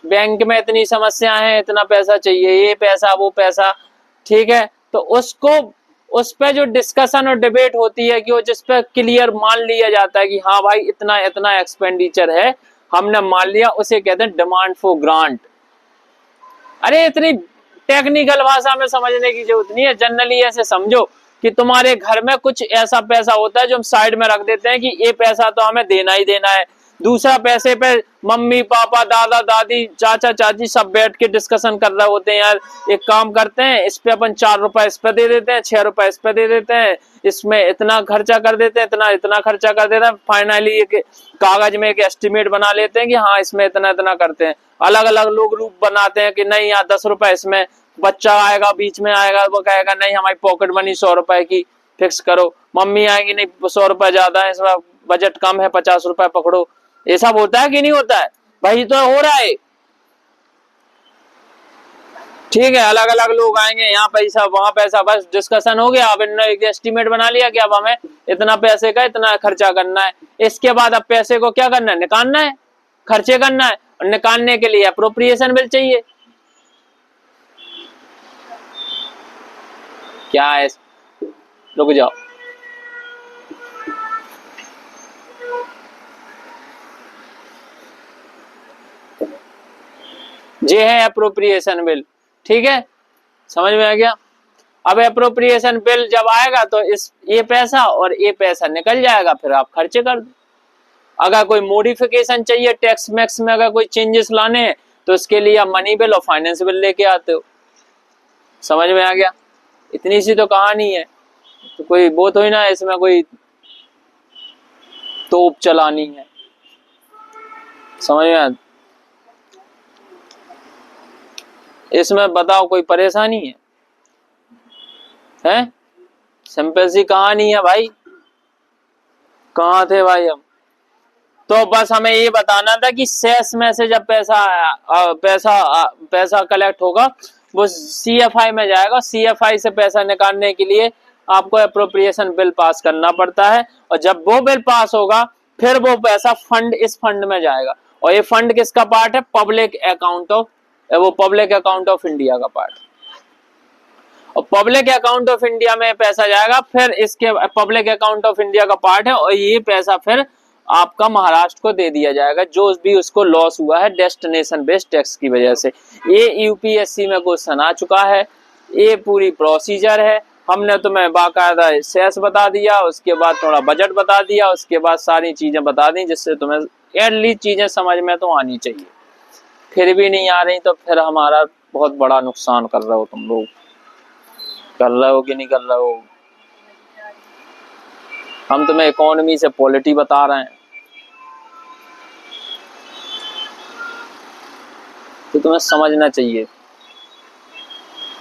बैंक में इतनी समस्या है, इतना पैसा चाहिए, ये पैसा वो पैसा, ठीक है। तो उसको, उस पे जो डिस्कशन और डिबेट होती है कि वो जिस पे क्लियर मान लिया जाता है कि हाँ भाई इतना इतना एक्सपेंडिचर है, हमने मान लिया, उसे कहते हैं डिमांड फॉर ग्रांट। अरे इतनी टेक्निकल भाषा में समझने की जरूरत नहीं है, जनरली ऐसे समझो कि तुम्हारे घर में कुछ ऐसा पैसा होता है जो हम साइड में रख देते हैं कि ये पैसा तो हमें देना ही देना है। दूसरा पैसे पे मम्मी पापा दादा दादी चाचा चाची सब बैठ के डिस्कशन कर रहे होते हैं, यार एक काम करते हैं, इस पे अपन 4 रुपए इस पे दे देते हैं, 6 रुपए इस पे दे देते हैं, इसमें इतना खर्चा कर देते हैं, इतना इतना खर्चा कर देते हैं। फाइनली एक कागज में एक एस्टिमेट बना लेते हैं कि हाँ इसमें इतना इतना करते हैं। अलग अलग लोग रूप बनाते हैं कि नहीं यार 10 रुपए इसमें, बच्चा आएगा बीच में आएगा, वो कहेगा नहीं हमारी पॉकेट मनी 100 रुपए की फिक्स करो, मम्मी आएगी नहीं 100 रुपए ज्यादा है, इस बार बजट कम है 50 रुपए पकड़ो। ये सब होता है कि नहीं होता है भाई? तो हो रहा है, ठीक है। अलग अलग लोग आएंगे, यहाँ पैसा वहां पैसा, बस डिस्कशन हो गया, अब इन्होंने एक एस्टिमेट बना लिया कि अब हमें इतना पैसे का इतना खर्चा करना है। इसके बाद अब पैसे को क्या करना है, निकालना है, खर्चे करना है, और निकालने के लिए अप्रोप्रिएशन बिल चाहिए। क्या है, रुक जाओ, ये है अप्रोप्रिएशन बिल, ठीक है, समझ में आ गया। अब अप्रोप्रिएशन बिल जब आएगा तो ये पैसा और ये पैसा निकल जाएगा, फिर आप खर्चे कर दो। अगर कोई मॉडिफिकेशन चाहिए टैक्स मैक्स में, अगर कोई चेंजेस लाने हैं तो उसके लिए आप मनी बिल और फाइनेंस बिल लेके आते हो। समझ में आ गया? इतनी सी तो कहानी है, तो कोई वो तो ही ना इसमें कोई तोप चलानी है। समझ में आ? इसमें बताओ कोई परेशानी है? हैं? सिंपल सी कहानी है भाई। कहाँ थे भाई हम? तो बस हमें ये बताना था कि सेस में से जब पैसा कलेक्ट होगा वो CFI में जाएगा। CFI से पैसा निकालने के लिए आपको अप्रोप्रिएशन बिल पास करना पड़ता है, और जब वो बिल पास होगा फिर वो पैसा फंड इस फंड में जाएगा। और ये फंड किसका पार्ट है? पब्लिक अकाउंट ऑफ इंडिया का पार्ट। और पब्लिक अकाउंट ऑफ इंडिया में पैसा जाएगा, फिर इसके पब्लिक अकाउंट ऑफ इंडिया का पार्ट है, और ये पैसा फिर आपका महाराष्ट्र को दे दिया जाएगा जो भी उसको लॉस हुआ है डेस्टिनेशन बेस्ड टैक्स की वजह से। ये UPSC में क्वेश्चन आ चुका है, ये पूरी प्रोसीजर है। हमने तुम्हें बाकायदा सेस बता दिया, उसके बाद थोड़ा बजट बता दिया, उसके बाद सारी चीजें बता दी जिससे तुम्हें एटलीस्ट चीजें समझ में तो आनी चाहिए। फिर भी नहीं आ रही तो फिर हमारा बहुत बड़ा नुकसान कर रहे हो तुम लोग। कर रहे हो कि नहीं कर रहे हो? हम तुम्हें इकोनॉमी से पॉलिटी बता रहे हैं, तो तुम्हें समझना चाहिए।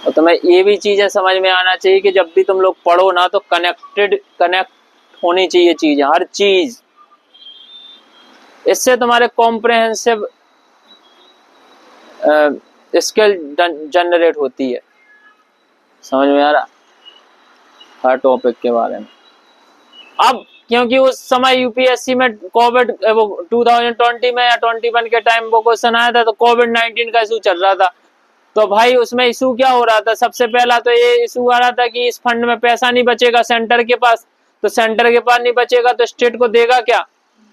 और तुम्हें ये भी चीजें समझ में आना चाहिए कि जब भी तुम लोग पढ़ो ना तो कनेक्ट होनी चाहिए चीजें, हर चीज। इससे तुम्हारे कॉम्प्रहेंसिव स्किल जनरेट होती है। समझ में आ रहा हर टॉपिक के बारे में। अब क्योंकि उस समय UPSC में कोविड 2020 में या 21 के टाइम वो क्वेश्चन आया था, तो कोविड-19 का इशू चल रहा था। तो भाई उसमें इशू क्या हो रहा था? सबसे पहला तो ये इशू आ रहा था कि इस फंड में पैसा नहीं बचेगा सेंटर के पास, तो सेंटर के पास नहीं बचेगा तो स्टेट को देगा क्या?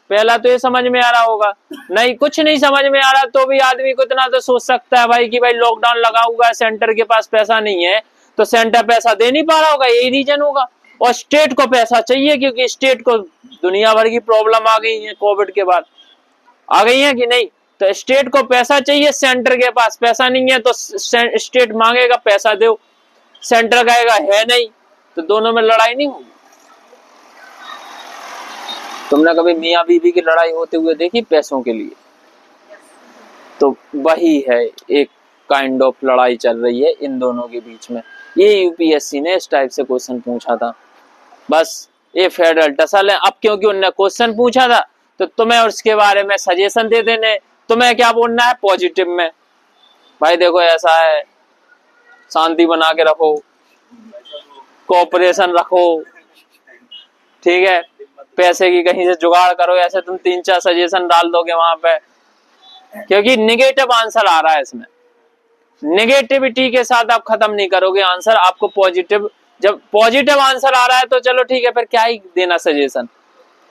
पहला तो ये समझ में आ रहा होगा। नहीं, कुछ नहीं समझ में आ रहा तो भी आदमी को इतना तो सोच सकता है भाई कि भाई लॉकडाउन लगा हुआ है, सेंटर के पास पैसा नहीं है, तो सेंटर पैसा दे नहीं पा रहा होगा, यही रीजन होगा। और स्टेट को पैसा चाहिए क्योंकि स्टेट को दुनिया भर की प्रॉब्लम आ गई है, कोविड के बाद आ गई है कि नहीं? तो स्टेट को पैसा चाहिए, सेंटर के पास पैसा नहीं है, तो स्टेट मांगेगा पैसा दो, सेंटर कहेगा है नहीं, तो दोनों में लड़ाई नहीं होगी। तुमने कभी मियां बीवी की लड़ाई होते हुए देखी पैसों के लिए? तो वही है, एक काइंड ऑफ लड़ाई चल रही है इन दोनों के बीच में। ये UPSC ने इस टाइप से क्वेश्चन पूछा था, बस ये फेडरल टसल है। अब क्योंकि उनने क्वेश्चन पूछा था तो तुम्हें उसके बारे में सजेशन दे देने, तुम्हें क्या बोलना है पॉजिटिव में, भाई देखो ऐसा है, शांति बना के रखो, कोऑपरेशन रखो, ठीक है, पैसे की कहीं से जुगाड़ करो, ऐसे तुम 3-4 सजेशन डाल दोगे वहां पे। क्योंकि निगेटिव आंसर आ रहा है इसमें, निगेटिविटी के साथ आप खत्म नहीं करोगे आंसर, आपको पॉजिटिव, जब पॉजिटिव आंसर आ रहा है तो चलो ठीक है, फिर क्या ही देना सजेशन,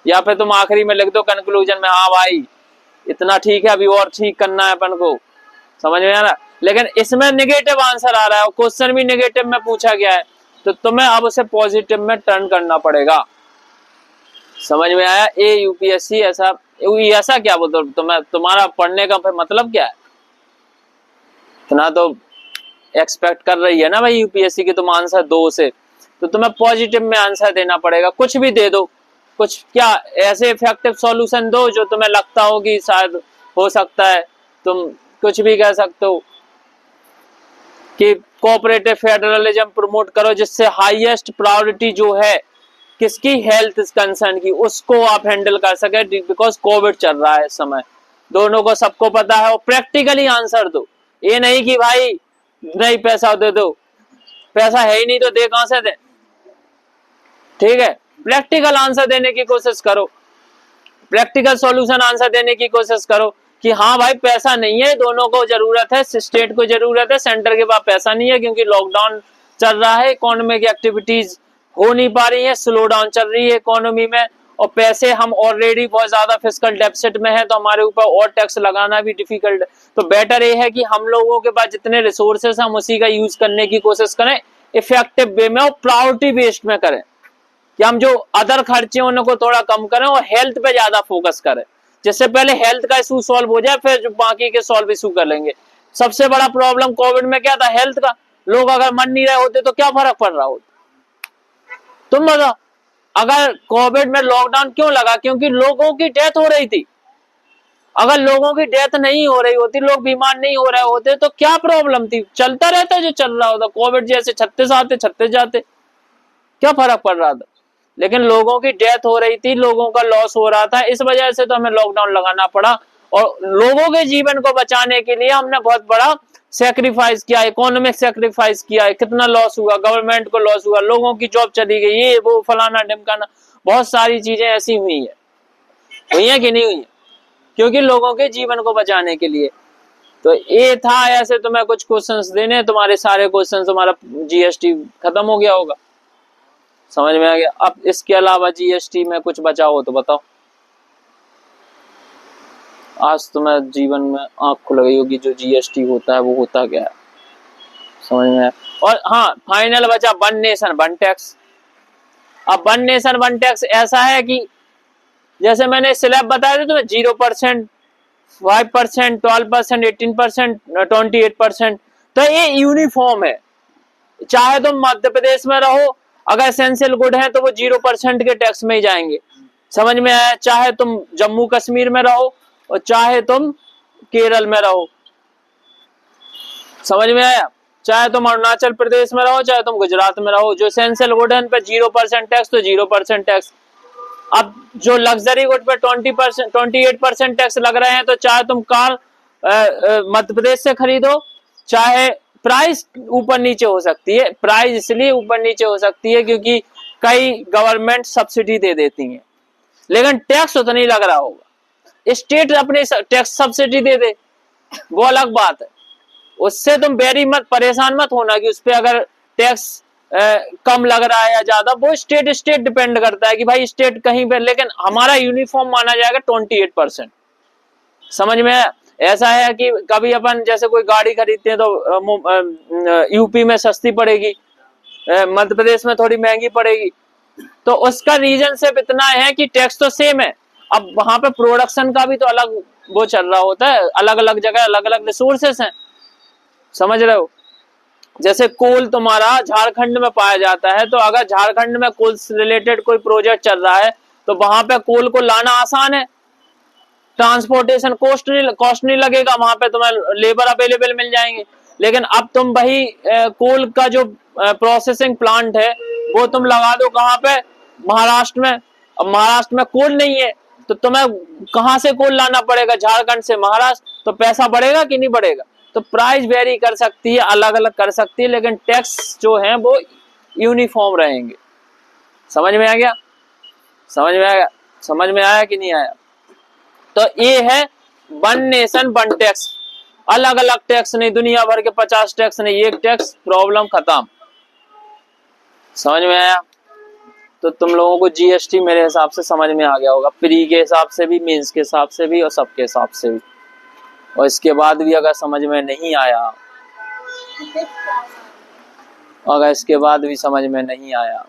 या फिर तुम आखिरी में लिख दो कंक्लूजन में, हाँ भाई इतना ठीक है, अभी और ठीक करना है अपन को। समझ में आ रहा? लेकिन इसमें निगेटिव आंसर आ रहा है और क्वेश्चन भी निगेटिव में पूछा गया है, तो तुम्हें अब उसे पॉजिटिव में टर्न करना पड़ेगा। समझ में आया? ये UPSC ऐसा क्या बोलते, तुम्हारा पढ़ने का फिर मतलब क्या है? इतना तो एक्सपेक्ट कर रही है ना भाई UPSC की तुम आंसर दो से, तो तुम्हें पॉजिटिव में आंसर देना पड़ेगा। कुछ भी दे दो, कुछ क्या ऐसे इफेक्टिव सॉल्यूशन दो जो तुम्हें लगता हो कि शायद हो सकता है। तुम कुछ भी कह सकते हो कि कोऑपरेटिव फेडरलिज्म प्रमोट करो, जिससे हाईएस्ट प्रायोरिटी जो है किसकी, हेल्थ कंसर्न की, उसको आप हैंडल कर सके, बिकॉज कोविड चल रहा है इस समय, दोनों को सबको पता है। और प्रैक्टिकली आंसर दो, ये नहीं कि भाई नहीं पैसा दे दो, पैसा है ही नहीं तो दे कहां से दे, ठीक है। प्रैक्टिकल आंसर देने की कोशिश करो, प्रैक्टिकल सॉल्यूशन आंसर देने की कोशिश करो कि हाँ भाई पैसा नहीं है, दोनों को जरूरत है, स्टेट को जरूरत है, सेंटर के पास पैसा नहीं है क्योंकि लॉकडाउन चल रहा है, इकोनॉमिक एक्टिविटीज हो नहीं पा रही है, स्लो डाउन चल रही है इकोनॉमी में, और पैसे हम ऑलरेडी बहुत ज्यादा फिस्कल डेफिसिट में है, तो हमारे ऊपर और टैक्स लगाना भी डिफिकल्ट है। तो बेटर ये है कि हम लोगों के पास जितने रिसोर्सेस हम उसी का यूज करने की कोशिश करें, इफेक्टिव वे में और प्रायोरिटी बेस्ड में करें, कि हम जो अदर खर्चे उनको थोड़ा कम करें और हेल्थ पे ज्यादा फोकस करें, जिससे पहले हेल्थ का इशू सॉल्व हो जाए, फिर जो बाकी के सॉल्व इशू कर लेंगे। सबसे बड़ा प्रॉब्लम कोविड में क्या था? हेल्थ का। लोग अगर मर नहीं रहे होते तो क्या फर्क पड़ रहा होता? तुम बताओ। अगर कोविड में लॉकडाउन क्यों लगा? क्योंकि लोगों की डेथ हो रही थी। अगर लोगों की डेथ नहीं हो रही होती, लोग बीमार नहीं हो रहे होते, तो क्या प्रॉब्लम थी? चलता रहता जो चल रहा होता। कोविड जैसे 36 आते 36 जाते, क्या फर्क पड़ रहा था? लेकिन लोगों की डेथ हो रही थी, लोगों का लॉस हो रहा था, इस वजह से तो हमें लॉकडाउन लगाना पड़ा। और लोगों के जीवन को बचाने के लिए हमने बहुत बड़ा सेक्रीफाइस किया, इकोनॉमिक सेक्रीफाइस किया है। कितना लॉस हुआ, गवर्नमेंट को लॉस हुआ, लोगों की जॉब चली गई, ये वो फलाना ढिमकाना, बहुत सारी चीजें ऐसी हुई है कि नहीं हुई है? क्योंकि लोगों के जीवन को बचाने के लिए। तो ये था, ऐसे तुम्हें कुछ क्वेश्चंस देने, तुम्हारे सारे क्वेश्चंस, तुम्हारा जीएसटी खत्म हो गया होगा, समझ में आ गया। अब इसके अलावा जीएसटी में कुछ बचा हो तो बताओ। आज तुम्हें जीवन में आंख खुल गई होगी, जो जीएसटी होता है वो होता क्या है, समझ में आया। और हाँ, फाइनल बचा वन नेशन वन टैक्स। अब वन नेशन वन टैक्स ऐसा है कि जैसे मैंने स्लैब बताया था तुम्हें, 0%, 5%, 12%, 18%, 28%, तो ये यूनिफॉर्म है। चाहे तुम मध्य प्रदेश में रहो, अगर एसेंशियल गुड है तो वो 0% के टैक्स में ही जाएंगे, समझ में आया। चाहे तुम जम्मू कश्मीर में रहो और चाहे तुम केरल में रहो, समझ में आया। चाहे तुम अरुणाचल प्रदेश में रहो, चाहे तुम गुजरात में रहो, जो एसेंशियल गुड है उन पे 0% टैक्स, तो 0% टैक्स। अब जो लग्जरी गुड पे 20%, 28% टैक्स लग रहे हैं, तो चाहे तुम कार मध्य प्रदेश से खरीदो, चाहे प्राइस ऊपर नीचे हो सकती है। प्राइस इसलिए ऊपर नीचे हो सकती है क्योंकि कई गवर्नमेंट सब्सिडी दे देती हैं, लेकिन टैक्स उतना ही लग रहा होगा। स्टेट अपने टैक्स सब्सिडी दे दे, वो अलग बात है, उससे तुम वेरी मत परेशान मत होना कि उस पर अगर टैक्स कम लग रहा है या ज्यादा। वो स्टेट डिपेंड करता है कि भाई स्टेट कहीं पे, लेकिन हमारा यूनिफॉर्म माना जाएगा 28%, समझ में है। ऐसा है कि कभी अपन जैसे कोई गाड़ी खरीदते हैं तो यूपी में सस्ती पड़ेगी, मध्य प्रदेश में थोड़ी महंगी पड़ेगी, तो उसका रीजन सिर्फ इतना है कि टैक्स तो सेम है। अब वहां पे प्रोडक्शन का भी तो अलग वो चल रहा होता है, अलग अलग जगह अलग अलग रिसोर्सेस हैं, समझ रहे हो। जैसे कोल तुम्हारा झारखंड में पाया जाता है, तो अगर झारखंड में कोल से रिलेटेड कोई प्रोजेक्ट चल रहा है तो वहां पे कोल को लाना आसान है, ट्रांसपोर्टेशन कॉस्ट नहीं लगेगा, वहां पे तुम्हें लेबर अवेलेबल मिल जाएंगे। लेकिन अब तुम वही कोल का जो प्रोसेसिंग प्लांट है वो तुम लगा दो कहाँ पे? महाराष्ट्र में। अब महाराष्ट्र में कोल नहीं है तो तुम्हें कहाँ से कोल लाना पड़ेगा? झारखंड से महाराष्ट्र। तो पैसा बढ़ेगा कि नहीं बढ़ेगा? तो प्राइस वेरी कर सकती है, अलग अलग कर सकती है, लेकिन टैक्स जो है वो यूनिफॉर्म रहेंगे। समझ में आ गया? समझ में आ गया? समझ में आया कि नहीं आया? तो ये है वन नेशन वन टैक्स। अलग अलग टैक्स नहीं, दुनिया भर के 50 टैक्स नहीं, एक टैक्स, प्रॉब्लम खत्म। समझ में आया? तो तुम लोगों को जीएसटी मेरे हिसाब से समझ में आ गया होगा, प्री के हिसाब से भी, मेंस के हिसाब से भी और सबके हिसाब से भी। और इसके बाद भी अगर समझ में नहीं आया, अगर इसके बाद भी समझ में नहीं आया